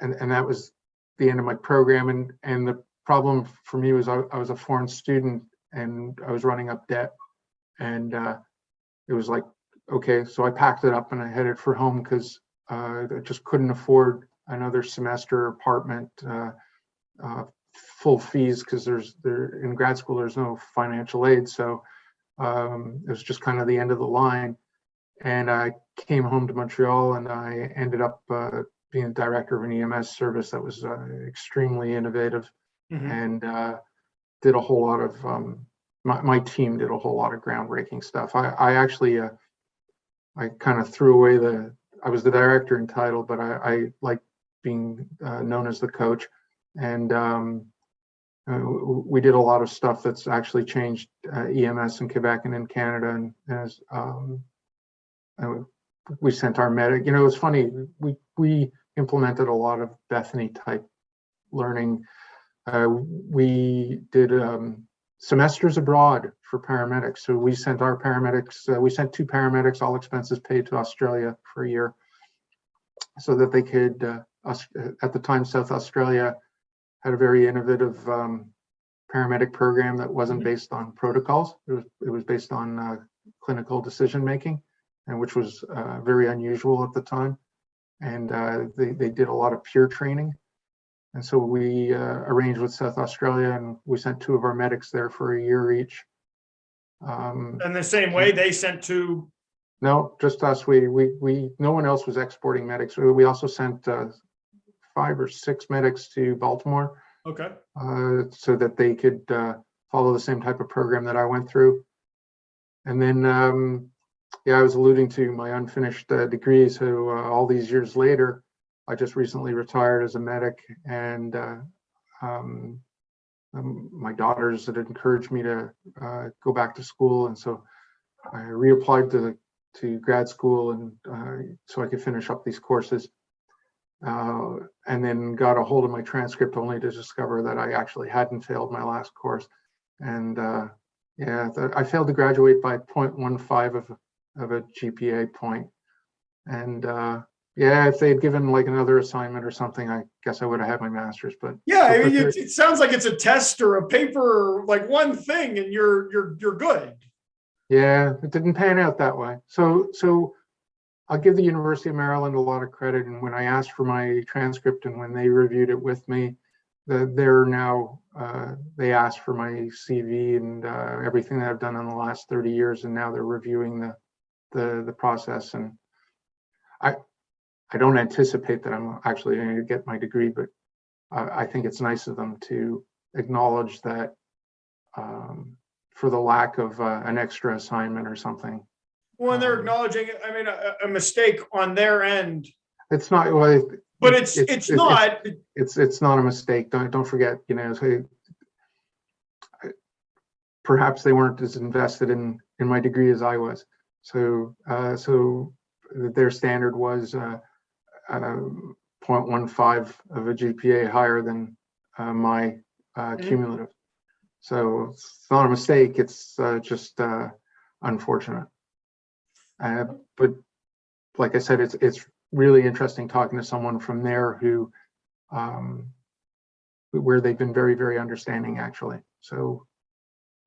A: that was the end of my program. And the problem for me was I was a foreign student, and I was running up debt, and it was like okay, so I packed it up and I headed for home because I just couldn't afford another semester apartment, full fees, because in grad school there's no financial aid, so it was just kind of the end of the line. And I came home to Montreal, and I ended up being a director of an EMS service that was extremely innovative, and did a whole lot of my team did a whole lot of groundbreaking stuff. I actually I kind of threw away I was the director in title, but I like being known as the coach, and we did a lot of stuff that's actually changed EMS in Quebec and in Canada, and as we sent our medic. You know, it's funny. We implemented a lot of Bethany type learning. We did semesters abroad for paramedics. So we sent our paramedics. We sent 2 paramedics, all expenses paid, to Australia for a year, so that they could. At the time, South Australia had a very innovative paramedic program that wasn't based on protocols. It was based on clinical decision making, and which was very unusual at the time. And they did a lot of peer training. And so we arranged with South Australia, and we sent 2 of our medics there for a year each.
B: And the same way they sent 2.
A: No, just us. No one else was exporting medics. We also sent 5 or 6 medics to Baltimore.
B: Okay.
A: So that they could follow the same type of program that I went through. And then, I was alluding to my unfinished degree. So all these years later, I just recently retired as a medic, and my daughters had encouraged me to go back to school, and so I reapplied to grad school, and so I could finish up these courses. And then got a hold of my transcript, only to discover that I actually hadn't failed my last course. And I failed to graduate by 0.15 of a GPA point. And if they had given like another assignment or something, I guess I would have had my master's. But
B: yeah, I mean, it sounds like it's a test or a paper, or like one thing, and you're good.
A: Yeah, it didn't pan out that way. So I'll give the University of Maryland a lot of credit. And when I asked for my transcript, and when they reviewed it with me, they're now they asked for my CV and everything that I've done in the last 30 years, and now they're reviewing the process. And I don't anticipate that I'm actually going to get my degree, but I think it's nice of them to acknowledge that for the lack of an extra assignment or something.
B: Well, and they're acknowledging, I mean, a mistake on their end.
A: It's not. Well,
B: but it's not.
A: It's not a mistake. Don't forget. You know, perhaps they weren't as invested in my degree as I was. So their standard was 0.15 of a GPA higher than my cumulative. So it's not a mistake. It's just unfortunate. But like I said, it's really interesting talking to someone from there who, where they've been very, very understanding, actually. So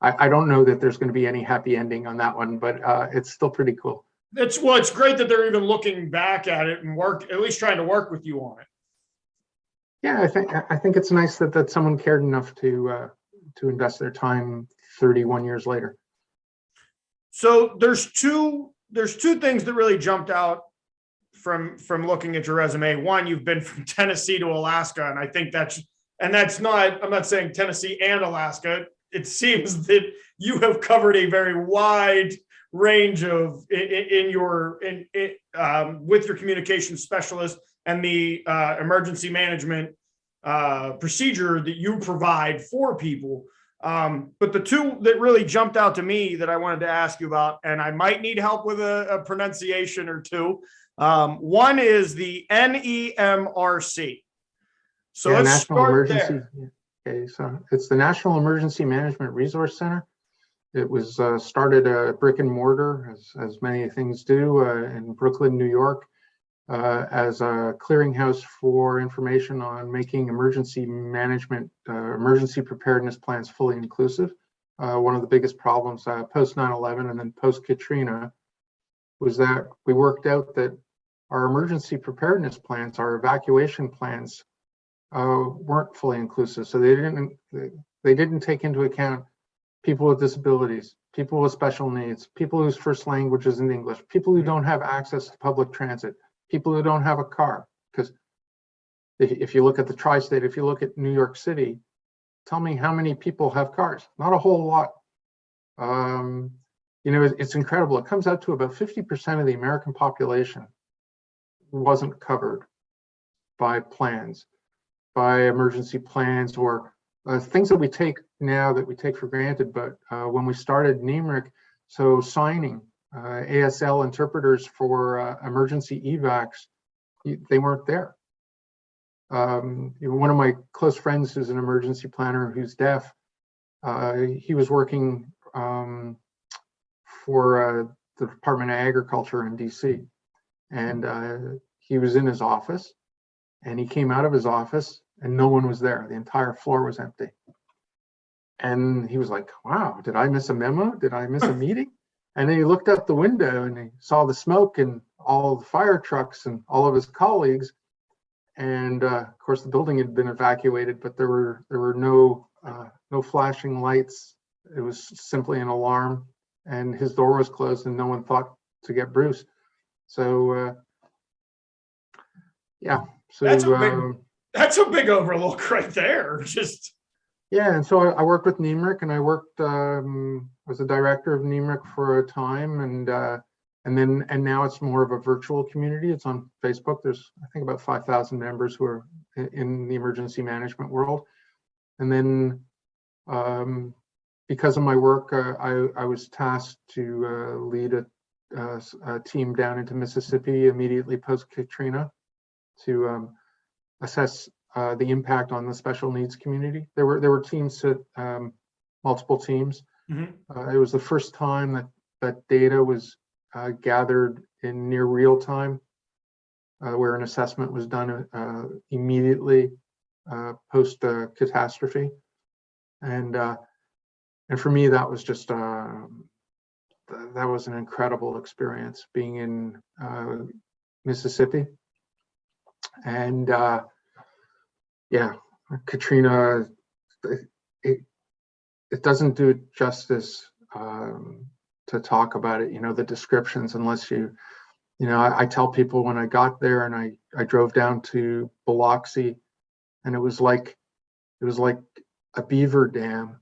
A: I don't know that there's going to be any happy ending on that one, but it's still pretty cool.
B: It's great that they're even looking back at it and at least trying to work with you on it.
A: Yeah, I think it's nice that someone cared enough to invest their time 31 years later.
B: So there's two things that really jumped out from looking at your resume. One, you've been from Tennessee to Alaska, and I think that's not, I'm not saying Tennessee and Alaska. It seems that you have covered a very wide range of with your communications specialist and the emergency management procedure that you provide for people. But the two that really jumped out to me that I wanted to ask you about, and I might need help with a pronunciation or two. One is the NEMRC. So let's start there.
A: Okay, so it's the National Emergency Management Resource Center. It was started brick and mortar, as many things do, in Brooklyn, New York, as a clearinghouse for information on making emergency management, emergency preparedness plans fully inclusive. One of the biggest problems post 9/11 and then post Katrina was that we worked out that our emergency preparedness plans, our evacuation plans, weren't fully inclusive. So they didn't take into account people with disabilities, people with special needs, people whose first language isn't English, people who don't have access to public transit, people who don't have a car. Because if you look at the tri-state, if you look at New York City, tell me how many people have cars? Not a whole lot. You know, it's incredible. It comes out to about 50% of the American population wasn't covered by plans, by emergency plans, or things that we take now that we take for granted. But when we started NEMRIC, so signing ASL interpreters for emergency evacs, they weren't there. You know, one of my close friends who's an emergency planner who's deaf, he was working for the Department of Agriculture in DC. And he was in his office, and he came out of his office and no one was there. The entire floor was empty. And he was like, wow, did I miss a memo? Did I miss a meeting? And then he looked out the window and he saw the smoke and all the fire trucks and all of his colleagues. And of course, the building had been evacuated, but there were no flashing lights. It was simply an alarm, and his door was closed, and no one thought to get Bruce. So yeah, so
B: that's a big overlook right there. Just
A: yeah, and so I worked with NEMRIC, and I worked was a director of NEMRIC for a time, and now it's more of a virtual community. It's on Facebook. There's, I think, about 5,000 members who are in the emergency management world. And then because of my work, I was tasked to lead a team down into Mississippi immediately post-Katrina to assess the impact on the special needs community. There were teams, multiple teams.
B: Mm-hmm.
A: It was the first time that data was gathered in near real time, where an assessment was done immediately post catastrophe, and for me that was just that was an incredible experience, being in Mississippi. And yeah, Katrina, it doesn't do it justice to talk about it, you know, the descriptions, unless you know, I tell people when I got there and I drove down to Biloxi, and it was like a beaver dam,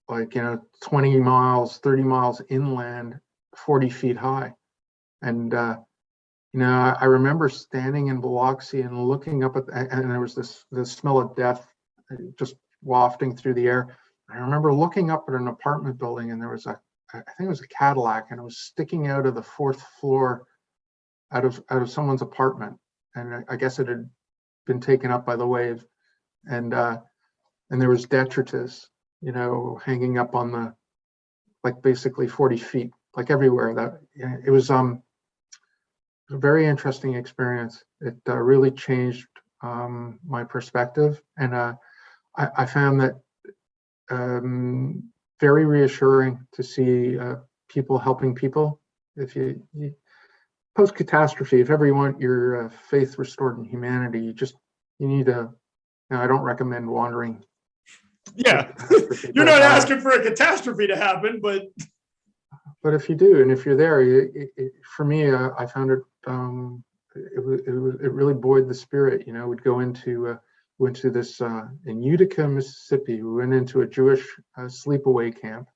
A: like, you know, 20 miles, 30 miles inland, 40 feet high. And you know, I remember standing in Biloxi and looking up at, and there was the smell of death just wafting through the air. I remember looking up at an apartment building, and there was I think it was a Cadillac, and it was sticking out of the fourth floor, out of someone's apartment, and I guess it had been taken up by the wave, and there was detritus, you know, hanging up on the, like, basically 40 feet, like everywhere. That, it was a very interesting experience. It really changed my perspective, and I found that very reassuring to see people helping people. If you post catastrophe, if ever you want your faith restored in humanity, you need to. Now, I don't recommend wandering.
B: Yeah, you're not asking for a catastrophe to happen, but
A: if you do, and if you're there, for me, I found it. It really buoyed the spirit. You know, we'd go into this in Utica, Mississippi. We went into a Jewish sleepaway camp.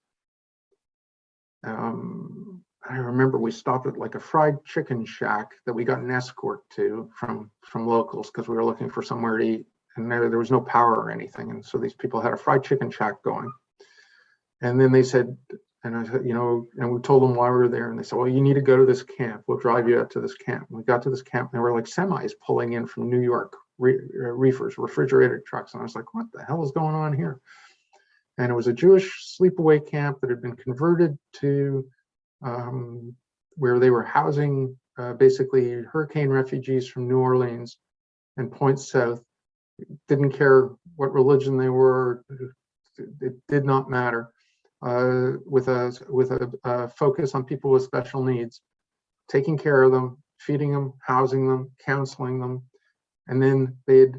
A: I remember we stopped at like a fried chicken shack that we got an escort to from locals, because we were looking for somewhere to eat, and there was no power or anything. And so these people had a fried chicken shack going. And then they said, and I said, you know, and we told them why we were there, and they said, well, you need to go to this camp. We'll drive you out to this camp. And we got to this camp, and there were like semis pulling in from New York, reefers, refrigerated trucks. And I was like, what the hell is going on here? And it was a Jewish sleepaway camp that had been converted to where they were housing basically hurricane refugees from New Orleans and points south. Didn't care what religion they were. It did not matter. With a focus on people with special needs. taking care of them, feeding them, housing them, counseling them. And then they'd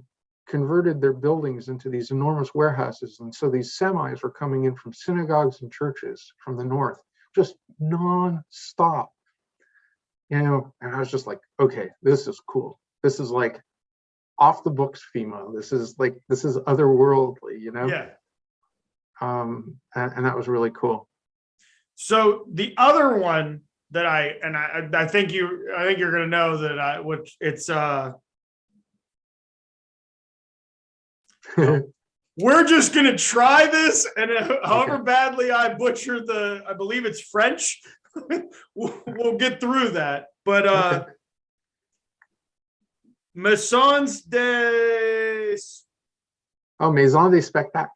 A: converted their buildings into these enormous warehouses. And so these semis were coming in from synagogues and churches from the north, just non-stop. And I was just like, okay, this is cool. This is like off the books FEMA. This is otherworldly,
B: Yeah.
A: And that was really cool.
B: So the other one that I think you're gonna know that it's we're just gonna try this, and however badly I butcher I believe it's French, we'll get through that. But
A: Okay.
B: Maisons des
A: Maison des Spectacles.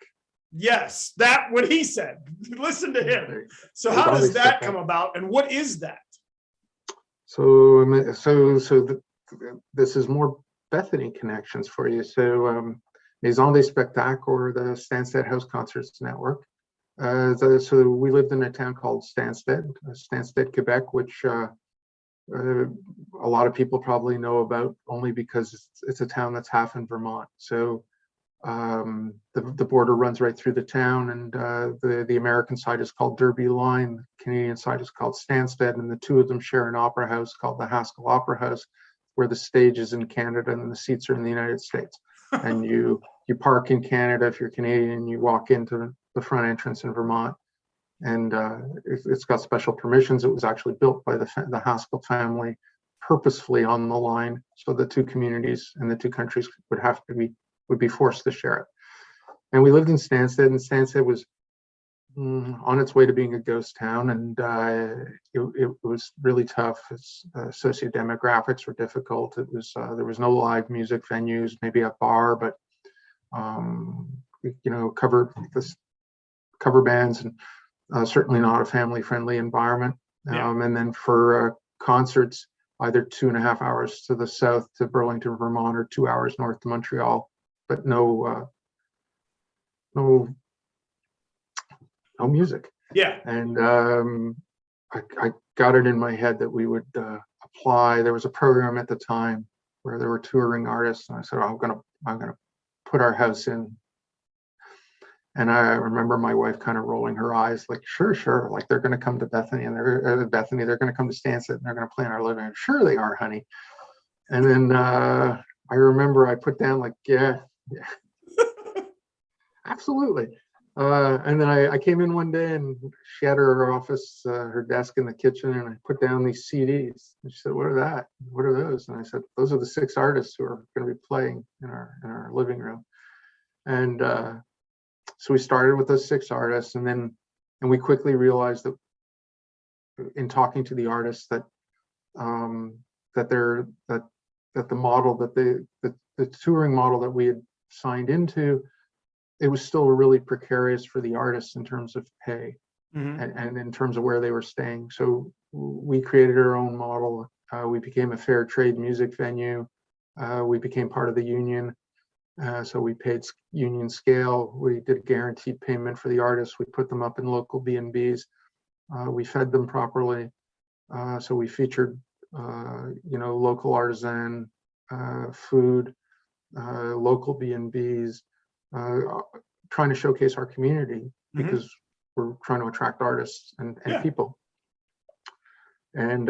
B: Yes, that what he said. Listen to him. So how
A: Maison
B: does
A: des
B: that
A: Spectacles.
B: come about, and what is that?
A: This is more Bethany connections for you. So Maison des Spectacles, or the Stansted House Concerts Network. So we lived in a town called Stansted, Quebec, which a lot of people probably know about only because it's a town that's half in Vermont. So the border runs right through the town, and the American side is called Derby Line, the Canadian side is called Stansted, and the two of them share an opera house called the Haskell Opera House, where the stage is in Canada and the seats are in the United States. And you park in Canada if you're Canadian, you walk into the front entrance in Vermont, and it's got special permissions. It was actually built by the Haskell family purposefully on the line, so the two communities and the two countries would be forced to share it. And we lived in Stansted, and Stansted was on its way to being a ghost town, and it was really tough. Its sociodemographics were difficult. It was there was no live music venues, maybe a bar, but cover bands, and certainly not a family-friendly environment. And then for concerts, either 2.5 hours to the south to Burlington, Vermont, or 2 hours north to Montreal, but no music.
B: Yeah.
A: And I got it in my head that we would apply. There was a program at the time where there were touring artists, and I said, I'm gonna put our house in. And I remember my wife kind of rolling her eyes, like, sure, like they're going to come to Bethany, and they're going to come to Stansted, and they're going to play in our living room. Sure they are, honey. And then I remember I put down like, yeah, absolutely. And then I came in one day, and she had her office, her desk in the kitchen, and I put down these CDs. And she said, "What are that? What are those?" And I said, "Those are the 6 artists who are going to be playing in our living room." And so we started with those 6 artists, and we quickly realized that in talking to the artists that the model that the touring model that we had signed into, it was still really precarious for the artists in terms of pay, and in terms of where they were staying. So we created our own model. We became a fair trade music venue. We became part of the union. So we paid union scale. We did guaranteed payment for the artists. We put them up in local B&Bs. We fed them properly. So we featured, local artisan food, local B&Bs, trying to showcase our community because we're trying to attract artists and people. And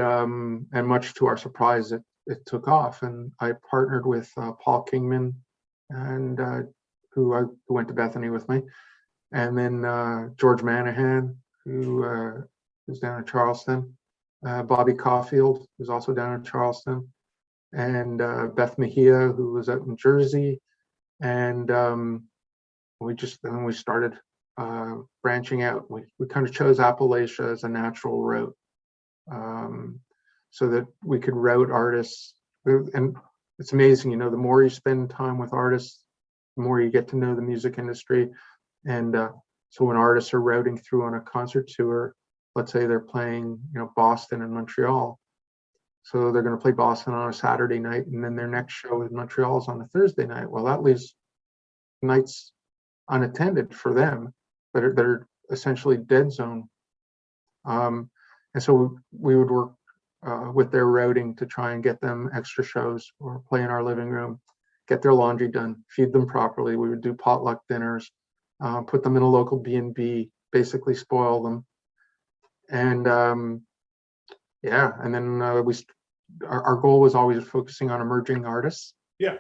A: much to our surprise, it took off. And I partnered with Paul Kingman, and who went to Bethany with me, and then George Manahan, who's down in Charleston, Bobby Caulfield, who's also down in Charleston, and Beth Mejia, who was out in Jersey, and we started branching out. We kind of chose Appalachia as a natural route, so that we could route artists. And it's amazing, the more you spend time with artists, the more you get to know the music industry. And so when artists are routing through on a concert tour, let's say they're playing, Boston and Montreal. So they're going to play Boston on a Saturday night, and then their next show in Montreal is on a Thursday night. Well, that leaves nights unattended for them, but they're essentially dead zone. And so we would work with their routing to try and get them extra shows or play in our living room, get their laundry done, feed them properly. We would do potluck dinners, put them in a local B&B, basically spoil them. And yeah, and then our goal was always focusing on emerging artists.
B: Yeah.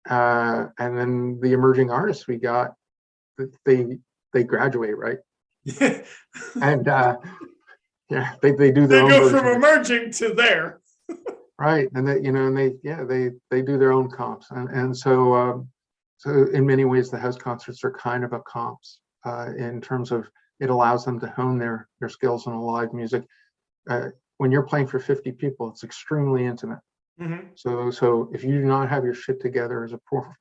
A: And then the emerging artists we got, they graduate, right? And yeah, they do their
B: They
A: own
B: go
A: version
B: from
A: of it.
B: emerging to there.
A: Right, and they do their own comps, and so in many ways the house concerts are kind of a comps in terms of it allows them to hone their skills in live music. When you're playing for 50 people, it's extremely intimate.
B: Mm-hmm.
A: So if you do not have your shit together as a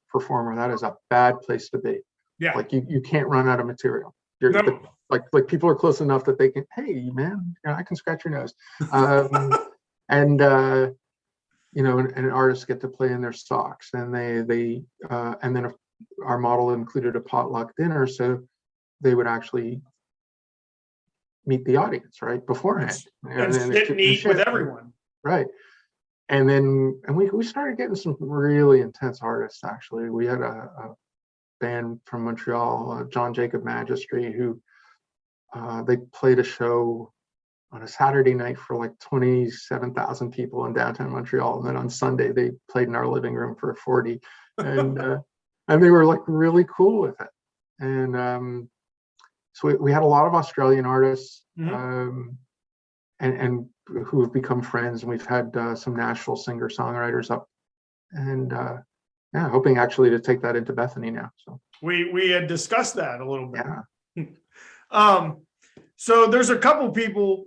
A: performer, that is a bad place to be.
B: Yeah.
A: Like you can't run out of material.
B: No.
A: Like people are close enough that they can, hey man, I can scratch your nose. And and artists get to play in their socks, and they and then our model included a potluck dinner, so they would actually meet the audience right beforehand
B: And sit and eat with everyone.
A: Right. And we started getting some really intense artists. Actually, we had a band from Montreal, John Jacob Magistry, who they played a show on a Saturday night for like 27,000 people in downtown Montreal, and then on Sunday they played in our living room for 40, and they were like really cool with it. And so we had a lot of Australian artists,
B: Mm-hmm.
A: and who have become friends, and we've had some Nashville singer-songwriters up, and yeah, hoping actually to take that into Bethany now. So
B: We had discussed that a little bit.
A: Yeah.
B: So there's a couple people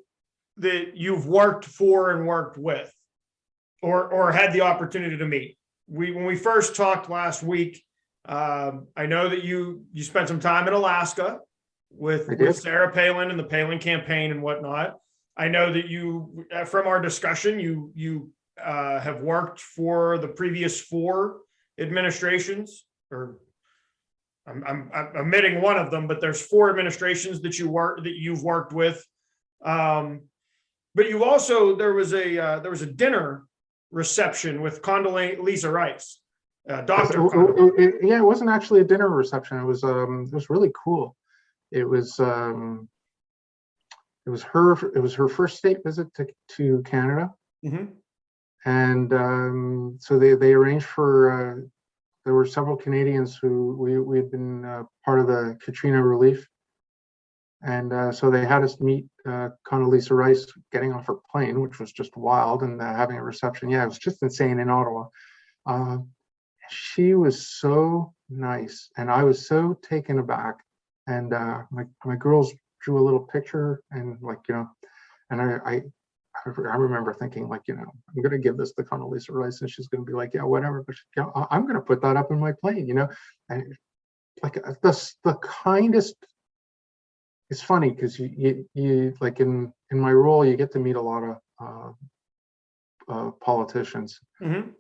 B: that you've worked for and worked with, or had the opportunity to meet. When we first talked last week, I know that you spent some time in Alaska with Sarah Palin and the Palin campaign and whatnot. I know that you, from our discussion, you have worked for the previous 4 administrations, or I'm omitting one of them, but there's 4 administrations that you've worked with. But you also, there was a dinner reception with Condoleezza Rice, Dr. Condoleezza.
A: Yeah, it wasn't actually a dinner reception. It was really cool. It was her first state visit to Canada.
B: Mm-hmm.
A: And so they arranged for there were several Canadians who we had been part of the Katrina relief, and so they had us meet Condoleezza Rice getting off her plane, which was just wild, and having a reception. Yeah, it was just insane in Ottawa. She was so nice, and I was so taken aback. And my girls drew a little picture, and and I remember thinking, I'm going to give this to Condoleezza Rice, and she's going to be like, yeah, whatever. But I'm going to put that up in my plane, and like the kindest. It's funny because you like in my role, you get to meet a lot of politicians,
B: Mm-hmm.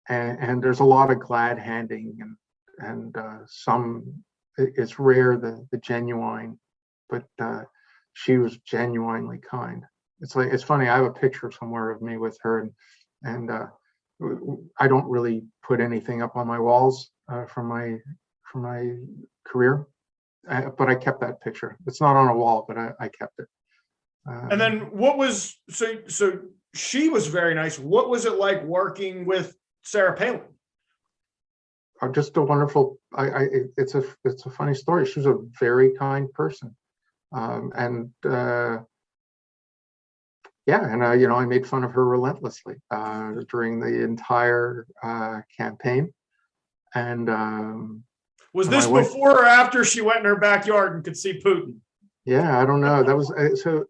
A: and there's a lot of glad handing, and some. It's rare the genuine, but she was genuinely kind. It's funny. I have a picture somewhere of me with her, and I don't really put anything up on my walls from my career, but I kept that picture. It's not on a wall, but I kept it.
B: And then what was so she was very nice. What was it like working with Sarah Palin?
A: Just a wonderful. It's a funny story. She was a very kind person, and yeah, and I made fun of her relentlessly during the entire campaign. And
B: was this before or after she went in her backyard and could see Putin?
A: Yeah, I don't know. That was so.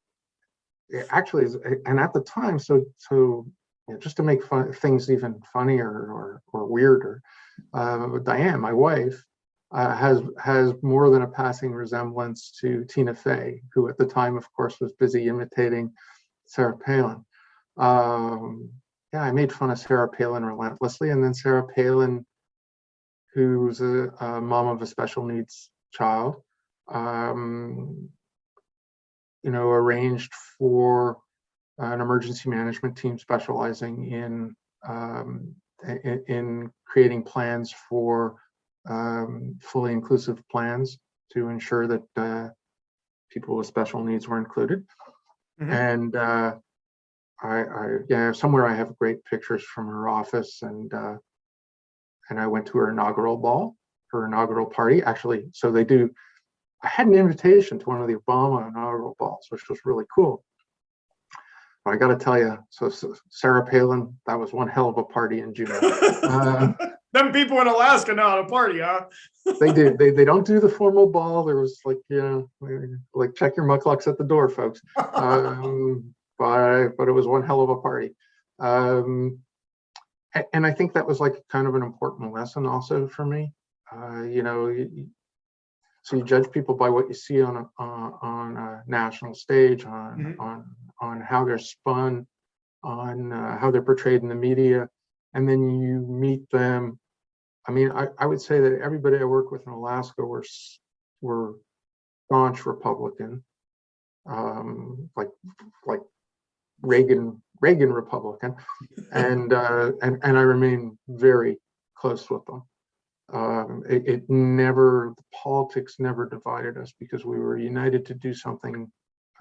A: Actually, and at the time, so just to make things even funnier or weirder. Diane, my wife, has more than a passing resemblance to Tina Fey, who at the time, of course, was busy imitating Sarah Palin. Yeah, I made fun of Sarah Palin relentlessly, and then Sarah Palin, who's a mom of a special needs child, arranged for an emergency management team specializing in creating plans for fully inclusive plans to ensure that people with special needs were included. And somewhere I have great pictures from her office, and I went to her inaugural ball, her inaugural party. Actually, so they do. I had an invitation to one of the Obama inaugural balls, which was really cool. But I got to tell you, so Sarah Palin, that was one hell of a party in June.
B: Them people in Alaska know how to party, huh?
A: They do. They don't do the formal ball. There was like, like check your mucklucks at the door, folks. But it was one hell of a party. And I think that was like kind of an important lesson also for me. So you judge people by what you see on a national stage, on how they're spun, on how they're portrayed in the media, and then you meet them. I mean, I would say that everybody I work with in Alaska were staunch Republican, like Reagan Republican, and I remain very close with them. The politics never divided us, because we were united to do something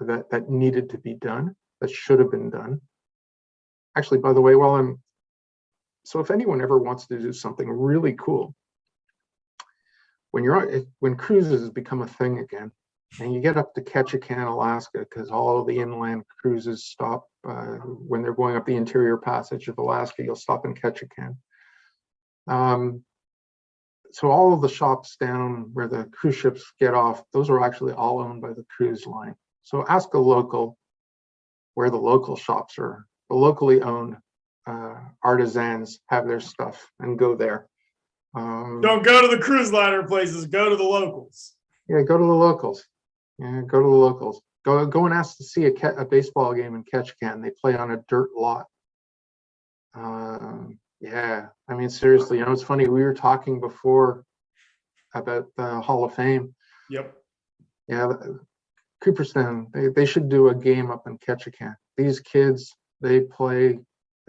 A: that needed to be done, that should have been done. Actually, by the way, so if anyone ever wants to do something really cool, when cruises has become a thing again, and you get up to Ketchikan, Alaska, because all of the inland cruises stop when they're going up the interior passage of Alaska, you'll stop in Ketchikan. So all of the shops down where the cruise ships get off, those are actually all owned by the cruise line. So ask a local where the local shops are. The locally owned artisans have their stuff, and go there.
B: Don't go to the cruise liner places. Go to the locals.
A: Yeah, go to the locals. Yeah, go to the locals. Go and ask to see a baseball game in Ketchikan. They play on a dirt lot. Yeah, I mean, seriously, it's funny. We were talking before about the Hall of Fame.
B: Yep.
A: Yeah, Cooperstown, they should do a game up in Ketchikan. These kids, they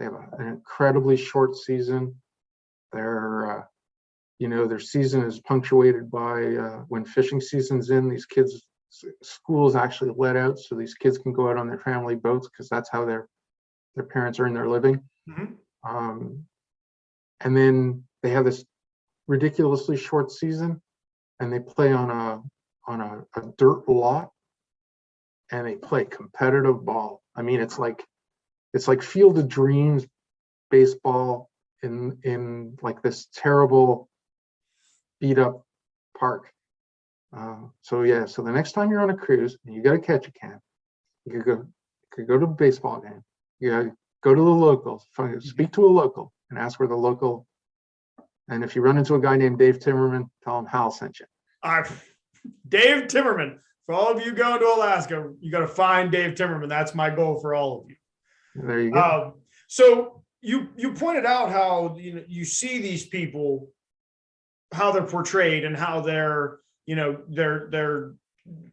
A: have an incredibly short season. Their season is punctuated by when fishing season's in, these kids, schools actually let out so these kids can go out on their family boats, because that's how their parents earn their living. And then they have this ridiculously short season, and they play on a dirt lot, and they play competitive ball. I mean, it's like Field of Dreams baseball in like this terrible beat up park. So the next time you're on a cruise and you got to catch a can, you could go to a baseball game. You gotta go to the locals, speak to a local, and ask where the local. And if you run into a guy named Dave Timmerman, tell him Hal sent you.
B: Dave Timmerman. For all of you going to Alaska, you got to find Dave Timmerman. That's my goal for all of you.
A: There you go.
B: So you pointed out how you see these people, how they're portrayed, and how they're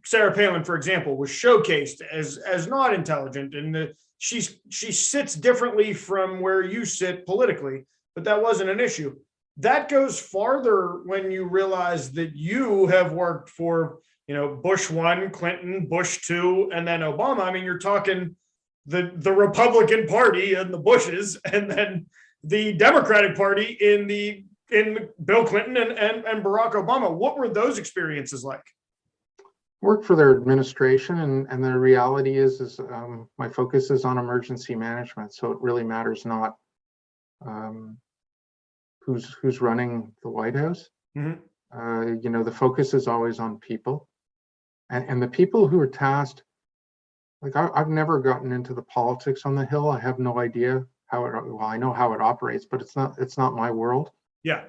B: Sarah Palin, for example, was showcased as not intelligent, and she sits differently from where you sit politically, but that wasn't an issue. That goes farther when you realize that you have worked for, Bush 1, Clinton, Bush 2, and then Obama. I mean, you're talking the Republican Party and the Bushes, and then the Democratic Party in Bill Clinton and Barack Obama. What were those experiences like?
A: Work for their administration, and the reality is my focus is on emergency management. So it really matters not who's running the White House. The focus is always on people, and the people who are tasked. Like I've never gotten into the politics on the Hill. I have no idea how it. Well, I know how it operates, but it's not my world.
B: Yeah.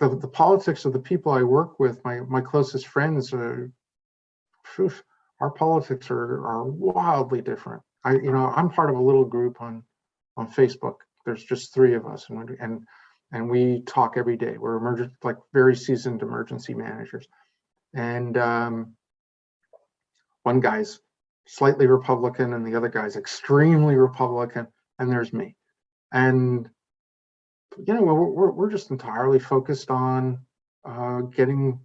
A: The politics of the people I work with, my closest friends, our politics are wildly different. I'm part of a little group on Facebook. There's just 3 of us, and we talk every day. We're very seasoned emergency managers, and one guy's slightly Republican, and the other guy's extremely Republican, and there's me. And we're just entirely focused on getting,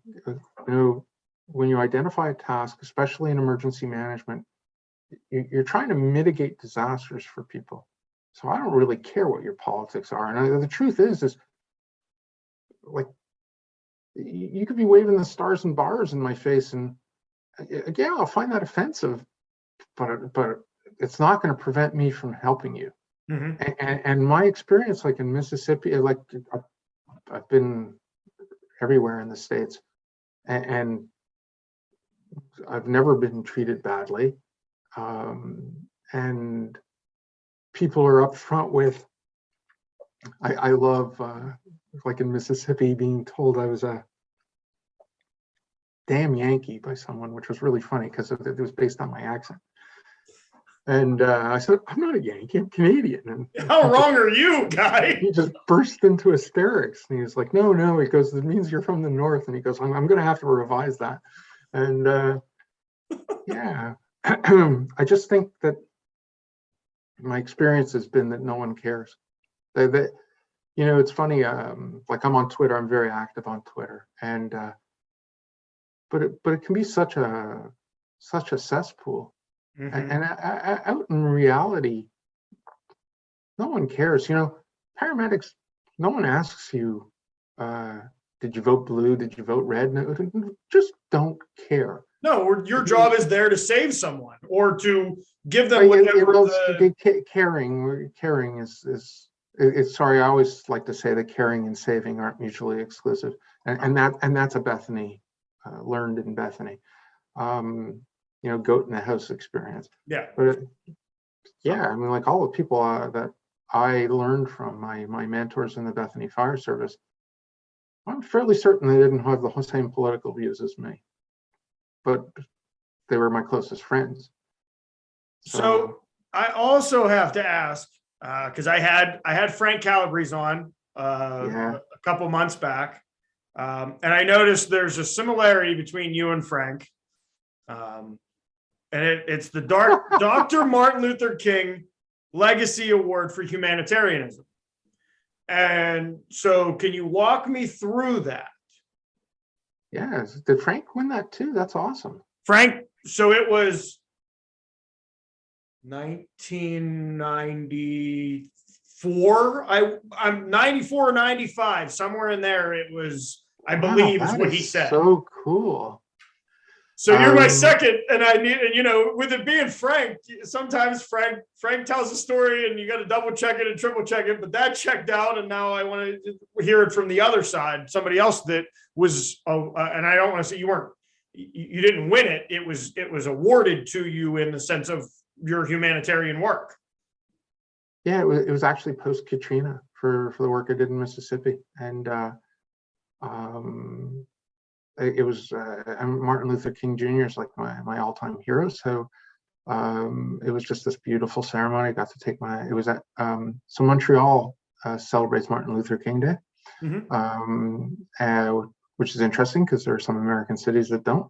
A: when you identify a task, especially in emergency management, you're trying to mitigate disasters for people. So I don't really care what your politics are. And the truth is like, you could be waving the stars and bars in my face, and again, I'll find that offensive, but it's not going to prevent me from helping you.
B: Mm-hmm.
A: And my experience, like in Mississippi, like I've been everywhere in the States, and I've never been treated badly. And people are upfront with, I love, like in Mississippi, being told I was a damn Yankee by someone, which was really funny because it was based on my accent. And I said, I'm not a Yankee, I'm Canadian. And
B: how wrong are you, guy?
A: He just burst into hysterics. And he was like, no, he goes, it means you're from the North. And he goes, I'm going to have to revise that. And yeah, I just think that my experience has been that no one cares. It's funny, like I'm on Twitter, I'm very active on Twitter. And but it can be such a cesspool. Mm-hmm. And out in reality, no one cares. Paramedics, no one asks you, did you vote blue? Did you vote red? No, just don't care.
B: No, your job is there to save someone or to give them whatever.
A: Caring is sorry, I always like to say that caring and saving aren't mutually exclusive, and that's a Bethany, learned in Bethany. Goat in the house experience.
B: Yeah.
A: But yeah, I mean, like all the people that I learned from, my mentors in the Bethany Fire Service, I'm fairly certain they didn't have the same political views as me, but they were my closest friends.
B: So I also have to ask, because I had Frank Calabrese on a couple months back, and I noticed there's a similarity between you and Frank. And it's the Dr. Martin Luther King Legacy Award for Humanitarianism. And so can you walk me through that?
A: Yeah. Did Frank win that too? That's awesome.
B: Frank, so it was 1994. I'm 94 or 95, somewhere in there. It was, I believe, is what he said.
A: So cool.
B: So you're my second, and with it being Frank, sometimes Frank tells a story and you got to double check it and triple check it, but that checked out, and now I want to hear it from the other side, somebody else that was, and I don't want to say you didn't win it. It was awarded to you in the sense of your humanitarian work.
A: Yeah, it was actually post Katrina for the work I did in Mississippi, and it was Martin Luther King Jr. is like my all-time hero. So it was just this beautiful ceremony. I got to take it was at so Montreal celebrates Martin Luther King Day, mm-hmm. Which is interesting because there are some American cities that don't.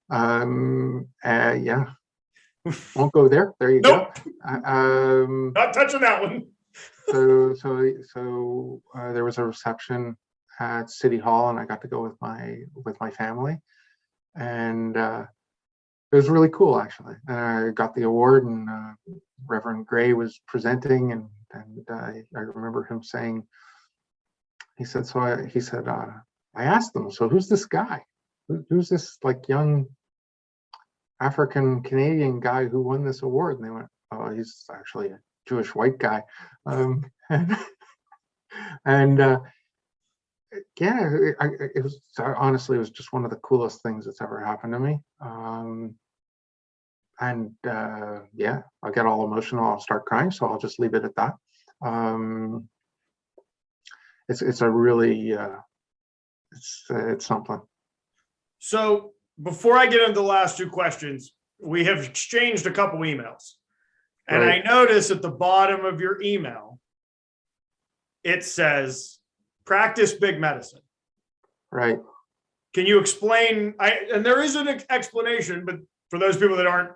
A: Yeah, won't go there. There you
B: nope.
A: Go.
B: Not touching that one.
A: So there was a reception at City Hall, and I got to go with my family, and it was really cool actually. I got the award, and Reverend Gray was presenting, and I remember him saying, he said, I asked them, so who's this guy? Who's this like young African Canadian guy who won this award? And they went, oh, he's actually a Jewish white guy, and yeah, it was honestly, it was just one of the coolest things that's ever happened to me. Yeah, I get all emotional, I'll start crying, so I'll just leave it at that. It's a really, it's something.
B: So before I get into the last two questions, we have exchanged a couple emails, and right. I notice at the bottom of your email, it says, practice big medicine.
A: Right.
B: Can you explain? And there is an explanation, but for those people that aren't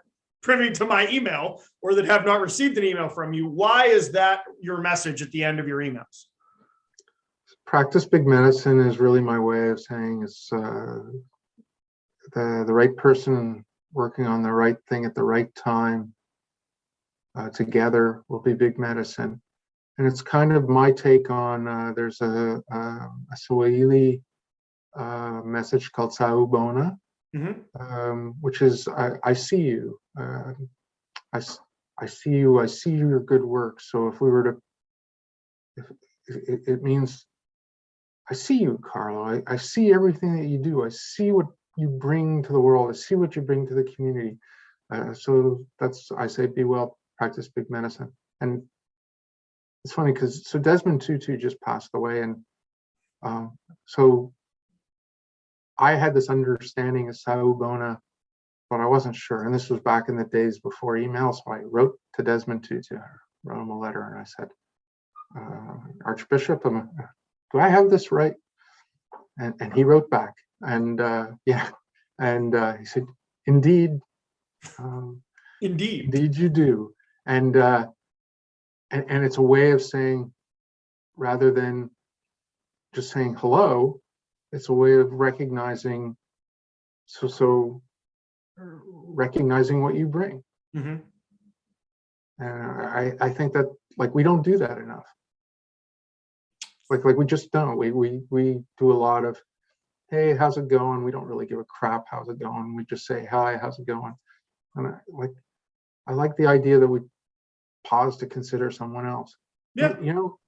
B: privy to my email or that have not received an email from you. Why is that your message at the end of your emails?
A: Practice big medicine is really my way of saying it's the right person working on the right thing at the right time together will be big medicine. And it's kind of my take on, there's a Swahili message called Saubona, which is, I see you. I see you, I see your good work. So if we were to, it means, I see you, Carlo. I see everything that you do. I see what you bring to the world. I see what you bring to the community. So that's, I say, be well, practice big medicine. And it's funny because Desmond Tutu just passed away, and so I had this understanding of Saubona, but I wasn't sure. And this was back in the days before email, so I wrote to Desmond Tutu, wrote him a letter, and I said, Archbishop, do I have this right? And he wrote back, and yeah, and he said, indeed, indeed you do, and it's a way of saying, rather than just saying hello, it's a way of recognizing, recognizing what you bring. And I think that, like, we don't do that enough. Like we just don't. We do a lot of, hey, how's it going? We don't really give a crap how's it going. We just say, hi, how's it going? And I like the idea that we pause to consider someone else.
B: Yeah.
A: You know,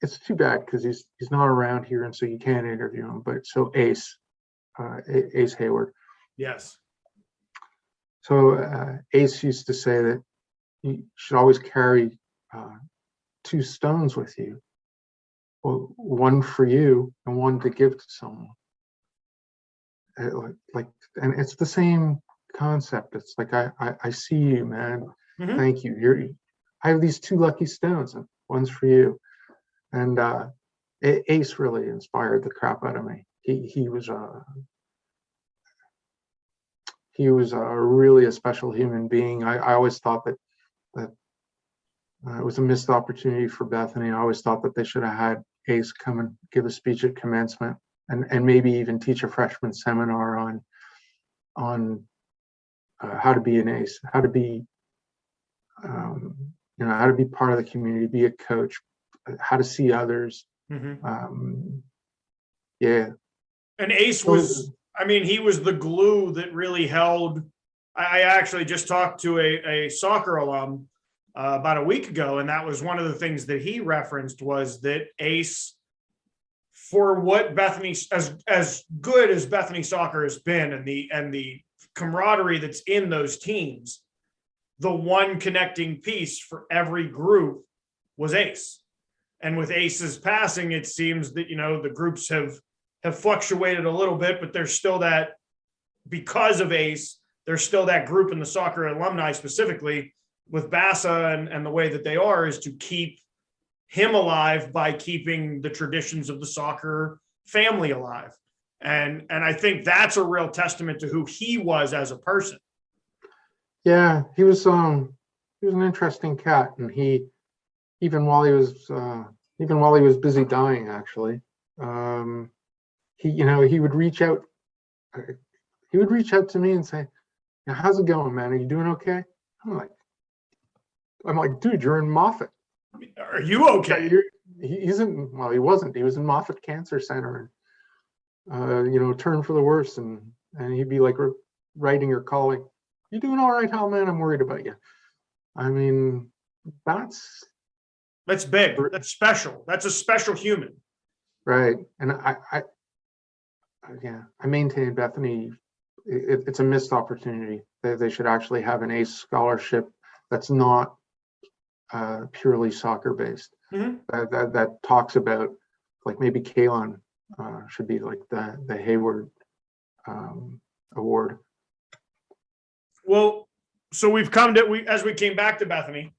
A: it's too bad because he's not around here, and so you can't interview him. But so Ace Hayward.
B: Yes.
A: So Ace used to say that you should always carry 2 stones with you. Well, one for you and one to give to someone. And it's the same concept. It's like, I see you, man. Thank you. I have these 2 lucky stones, and one's for you. And Ace really inspired the crap out of me. He was really a special human being. I always thought that it was a missed opportunity for Bethany. I always thought that they should have had Ace come and give a speech at commencement, and maybe even teach a freshman seminar on how to be an Ace, how to be how to be part of the community, be a coach, how to see others. Yeah. And
B: Ace was, I mean, he was the glue that really held. I actually just talked to a soccer alum about a week ago, and that was one of the things that he referenced, was that Ace, for what Bethany, as good as Bethany soccer has been, and the camaraderie that's in those teams, the one connecting piece for every group was Ace. And with Ace's passing, it seems that, the groups have fluctuated a little bit, but there's still that, because of Ace, there's still that group in the soccer alumni specifically with Bassa and the way that they are, is to keep him alive by keeping the traditions of the soccer family alive. And I think that's a real testament to who he was as a person.
A: Yeah, he was an interesting cat, and he, even while he was busy dying, actually, he would reach out. He would reach out to me and say, how's it going, man? Are you doing okay? I'm like, dude, you're in Moffat.
B: Are you okay?
A: He wasn't. He was in Moffat Cancer Center, and turn for the worse, and he'd be like writing or calling, you doing all right, Hal, man? I'm worried about you. I mean, that's big. That's special. That's a special human. Right. And I maintain, Bethany, it's a missed opportunity. They should actually have an ACE scholarship that's not purely soccer based. That talks about, like, maybe Kalon should be like the Hayward award.
B: Well, so we've come to, as we came back to Bethany,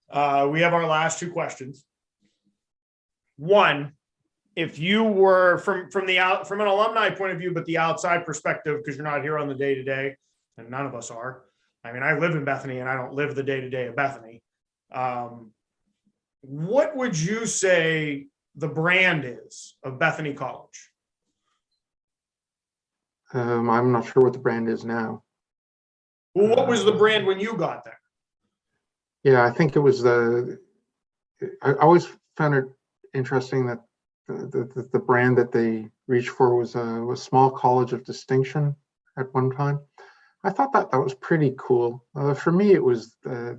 B: we have our last 2 questions. One, if you were from an alumni point of view, but the outside perspective, because you're not here on the day-to-day, and none of us are, I mean, I live in Bethany and I don't live the day-to-day of Bethany. What would you say the brand is of Bethany College?
A: I'm not sure what the brand is now.
B: Well, what was the brand when you got there?
A: Yeah, I think it was I always found it interesting that the brand that they reached for was a small college of distinction at one time. I thought that was pretty cool. For me, it was it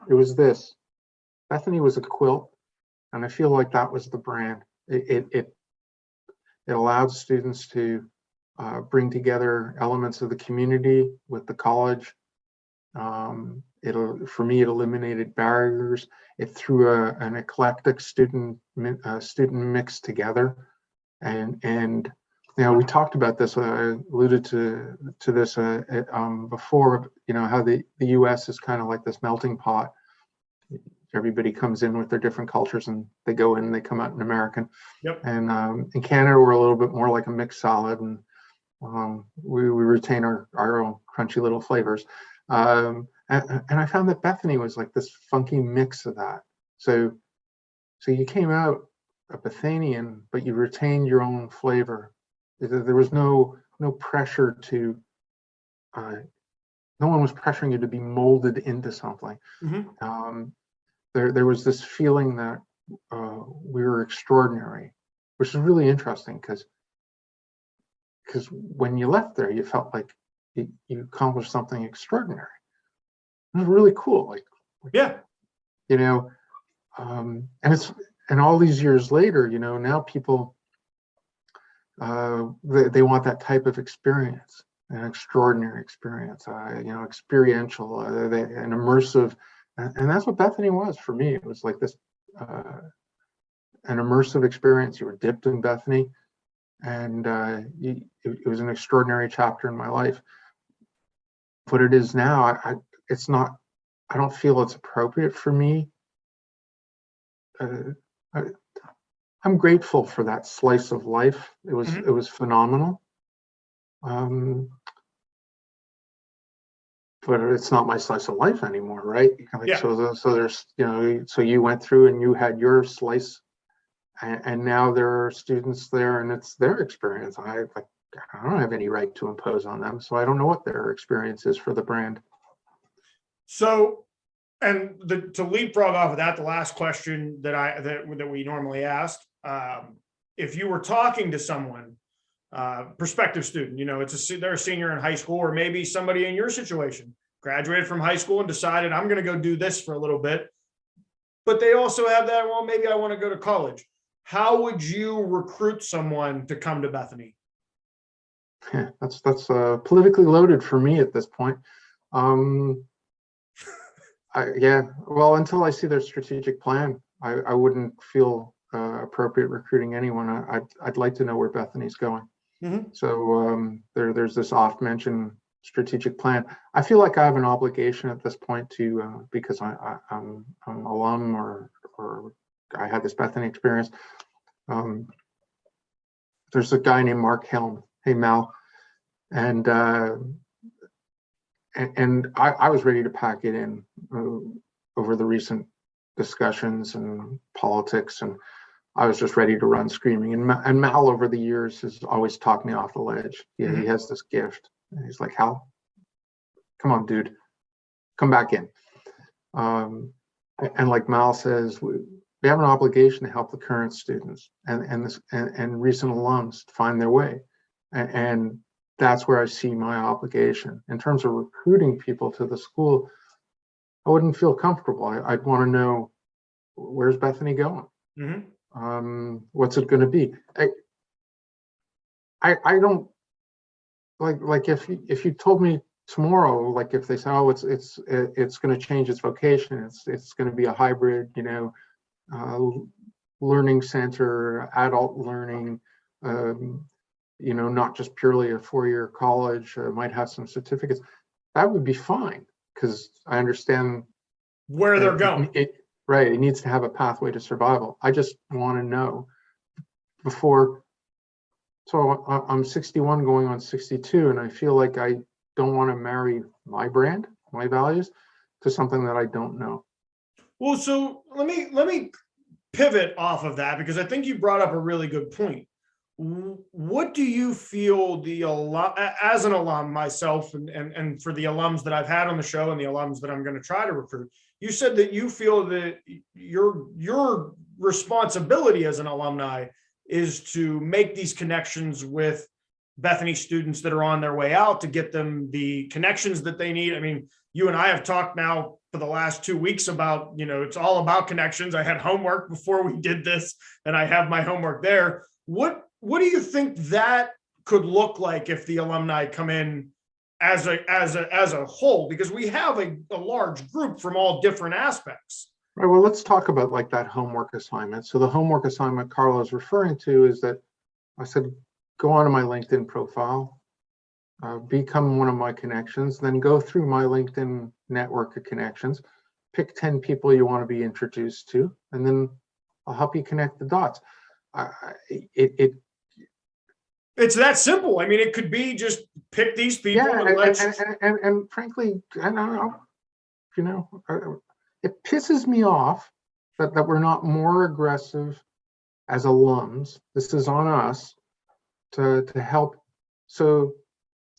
A: was this. Bethany was a quilt, and I feel like that was the brand. It allowed students to bring together elements of the community with the college. For me, it eliminated barriers. It threw an eclectic student mix together, and we talked about this. I alluded to this before. How the U.S. is kind of like this melting pot. Everybody comes in with their different cultures, and they go in and they come out in American.
B: Yep.
A: And in Canada, we're a little bit more like a mixed salad, and we retain our own crunchy little flavors. And I found that Bethany was like this funky mix of that. So you came out a Bethanian, but you retained your own flavor. There was no pressure to. No one was pressuring you to be molded into something.
B: Mm-hmm.
A: There was this feeling that we were extraordinary, which is really interesting because when you left there, you felt like you accomplished something extraordinary. It was really cool.
B: Yeah.
A: And all these years later, now people they want that type of experience, an extraordinary experience, experiential, an immersive. And that's what Bethany was for me. It was like this, an immersive experience. You were dipped in Bethany, and it was an extraordinary chapter in my life. What it is now, it's not. I don't feel it's appropriate for me. I'm grateful for that slice of life. It was phenomenal. But it's not my slice of life anymore, right?
B: Yeah.
A: So there's, so you went through and you had your slice, and now there are students there, and it's their experience. I don't have any right to impose on them, so I don't know what their experience is for the brand.
B: So, and to leapfrog off of that, the last question that we normally ask, if you were talking to someone, prospective student, they're a senior in high school, or maybe somebody in your situation graduated from high school and decided, I'm going to go do this for a little bit, but they also have that, well, maybe I want to go to college. How would you recruit someone to come to Bethany?
A: Yeah, that's politically loaded for me at this point. Well, until I see their strategic plan, I wouldn't feel appropriate recruiting anyone. I'd like to know where Bethany's going.
B: Mm-hmm.
A: So there's this oft-mentioned strategic plan. I feel like I have an obligation at this point to, because I'm alum or I had this Bethany experience. There's a guy named Mark Helm. Hey, Mal. And I was ready to pack it in over the recent discussions and politics, and I was just ready to run screaming. And Mal over the years has always talked me off the ledge. Yeah, mm-hmm. He has this gift. And he's like, Hal, come on, dude, come back in. And like Mal says, we have an obligation to help the current students and recent alums find their way. And that's where I see my obligation. In terms of recruiting people to the school, I wouldn't feel comfortable. I'd want to know, where's Bethany going? Mm-hmm. What's it going to be? I don't like if you told me tomorrow, like if they say, oh, it's going to change its vocation, it's going to be a hybrid, learning center, adult learning, not just purely a 4-year college, might have some certificates. That would be fine, because I understand
B: where they're going.
A: Right. It needs to have a pathway to survival. I just want to know before. So I'm 61 going on 62, and I feel like I don't want to marry my brand, my values, to something that I don't know.
B: Well, so let me pivot off of that, because I think you brought up a really good point. What do you feel as an alum myself, and for the alums that I've had on the show and the alums that I'm going to try to recruit, you said that you feel that your responsibility as an alumni is to make these connections with Bethany students that are on their way out, to get them the connections that they need. I mean, you and I have talked now for the last 2 weeks about, it's all about connections. I had homework before we did this, and I have my homework there. What do you think that could look like if the alumni come in as a whole? Because we have a large group from all different aspects.
A: Right. Well, let's talk about like that homework assignment. So the homework assignment Carla is referring to is that I said, go onto my LinkedIn profile, become one of my connections, then go through my LinkedIn network of connections, pick 10 people you want to be introduced to, and then I'll help you connect the dots.
B: It's that simple. I mean, it could be just pick these people.
A: Yeah, and frankly, I don't know, it pisses me off that we're not more aggressive as alums. This is on us to help. So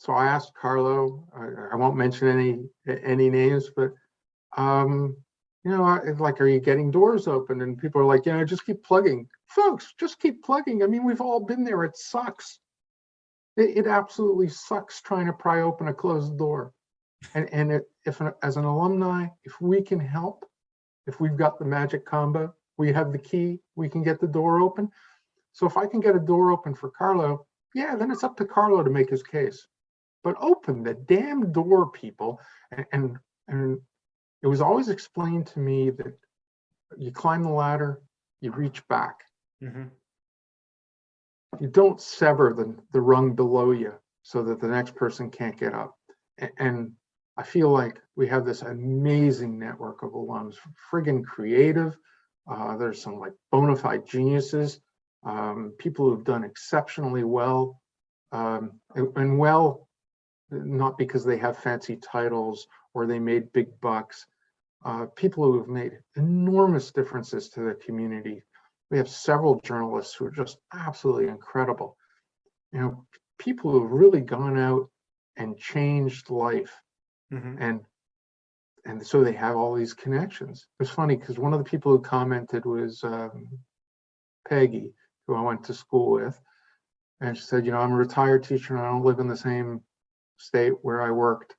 A: I asked Carlo. I won't mention any names, but like, are you getting doors open? And people are like, just keep plugging. Folks, just keep plugging. I mean, we've all been there. It sucks. It absolutely sucks trying to pry open a closed door. And as an alumni, if we can help, if we've got the magic combo, we have the key, we can get the door open. So if I can get a door open for Carlo, then it's up to Carlo to make his case. But open the damn door, people. And it was always explained to me that you climb the ladder, you reach back.
B: Mm-hmm.
A: You don't sever the rung below you so that the next person can't get up. And I feel like we have this amazing network of alums, friggin' creative. There's some like bona fide geniuses, people who've done exceptionally well, and well, not because they have fancy titles or they made big bucks. People who have made enormous differences to the community. We have several journalists who are just absolutely incredible. People who have really gone out and changed life.
B: Mm-hmm.
A: And so they have all these connections. It was funny because one of the people who commented was Peggy, who I went to school with. And she said, I'm a retired teacher and I don't live in the same state where I worked.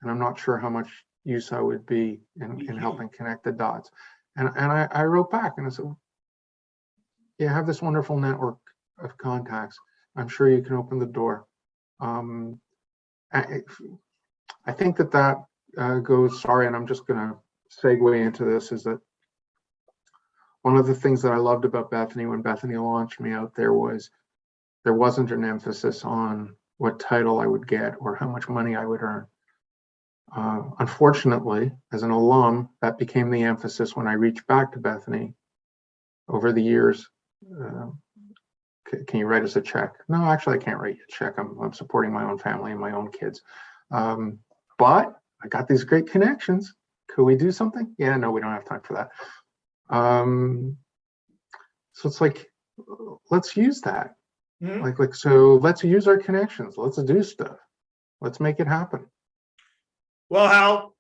A: And I'm not sure how much use I would be in helping connect the dots. And I wrote back and I said, you have this wonderful network of contacts. I'm sure you can open the door. I think that goes, sorry, and I'm just going to segue into this, is that one of the things that I loved about Bethany when Bethany launched me out there was there wasn't an emphasis on what title I would get or how much money I would earn. Unfortunately, as an alum, that became the emphasis when I reached back to Bethany over the years. Can you write us a check? No, actually, I can't write you a check. I'm supporting my own family and my own kids. But I got these great connections. Could we do something? Yeah, no, we don't have time for that. So it's like, let's use that. Mm-hmm. So let's use our connections. Let's do stuff. Let's make it happen.
B: Well, Hal,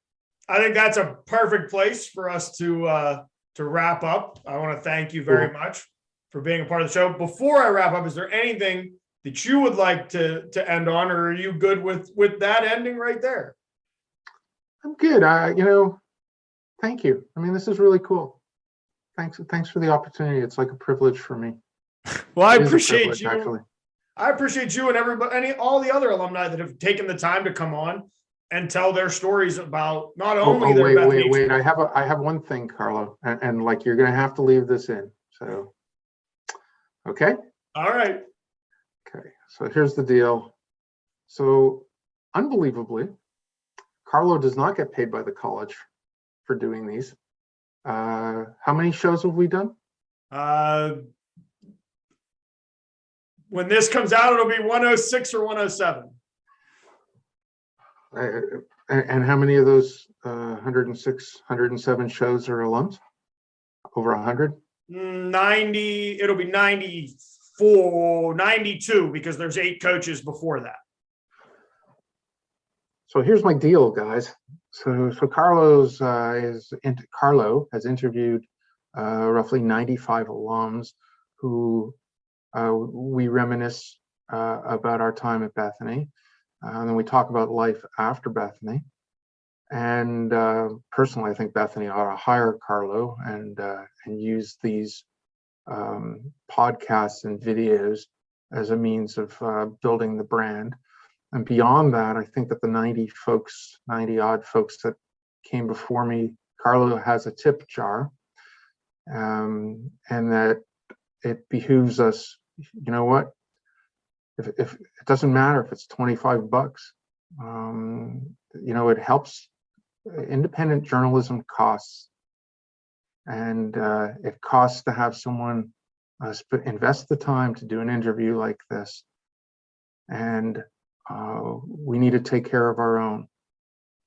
B: I think that's a perfect place for us to wrap up. I want to thank you very much for being a part of the show. Before I wrap up, is there anything that you would like to end on, or are you good with that ending right there?
A: I'm good. Thank you. I mean, this is really cool. Thanks for the opportunity. It's like a privilege for me.
B: Well, I appreciate you. Actually, I appreciate you and everybody, all the other alumni that have taken the time to come on and tell their stories about not only their Bethany.
A: Wait. I have one thing, Carlo, and like you're going to have to leave this in. So, okay.
B: All right.
A: Okay. So here's the deal. So, unbelievably, Carlo does not get paid by the college for doing these. How many shows have we done?
B: When this comes out, it'll be 106 or 107.
A: And how many of those 106, 107 shows are alums? Over 100?
B: 90, it'll be 94, 92, because there's 8 coaches before that.
A: So here's my deal, guys. So Carlo has interviewed roughly 95 alums who we reminisce about our time at Bethany. And then we talk about life after Bethany. And personally, I think Bethany ought to hire Carlo and use these podcasts and videos as a means of building the brand. And beyond that, I think that the 90 odd folks that came before me, Carlo has a tip jar, and that it behooves us, you know what, if it doesn't matter if it's $25, it helps. Independent journalism costs, and it costs to have someone invest the time to do an interview like this, and we need to take care of our own.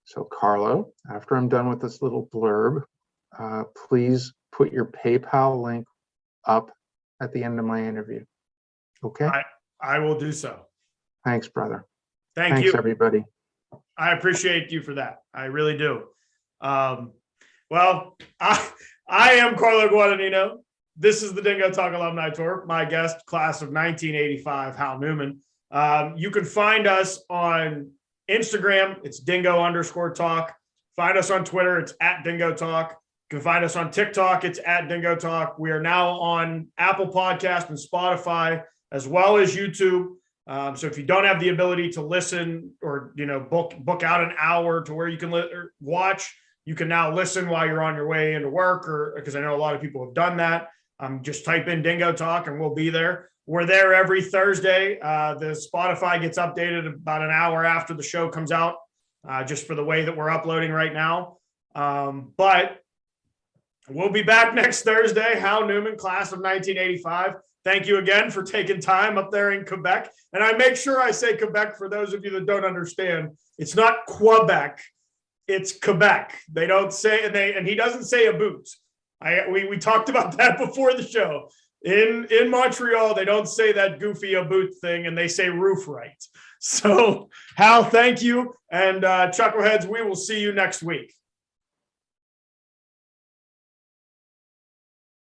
A: So Carlo, after I'm done with this little blurb, please put your PayPal link up at the end of my interview. Okay?
B: I will do so.
A: Thanks, brother.
B: Thanks,
A: you. Everybody.
B: I appreciate you for that. I really do. Well, I am Carlo Guadagnino. This is the Dingo Talk Alumni Tour. My guest, class of 1985, Hal Newman. You can find us on Instagram. It's Dingo_talk. Find us on Twitter. It's @DingoTalk. You can find us on TikTok. It's @DingoTalk. We are now on Apple Podcast and Spotify, as well as YouTube. So if you don't have the ability to listen or, book out an hour to where you can watch, you can now listen while you're on your way into work, or because I know a lot of people have done that. Just type in Dingo Talk and we'll be there. We're there every Thursday. The Spotify gets updated about an hour after the show comes out, just for the way that we're uploading right now. But we'll be back next Thursday. Hal Newman, class of 1985. Thank you again for taking time up there in Quebec. And I make sure I say Quebec for those of you that don't understand. It's not Quebec, it's Quebec. They don't say, and he doesn't say a boot. We talked about that before the show. In Montreal, they don't say that goofy a boot thing, and they say roof right. So, Hal, thank you. And Chuckleheads, we will see you next week.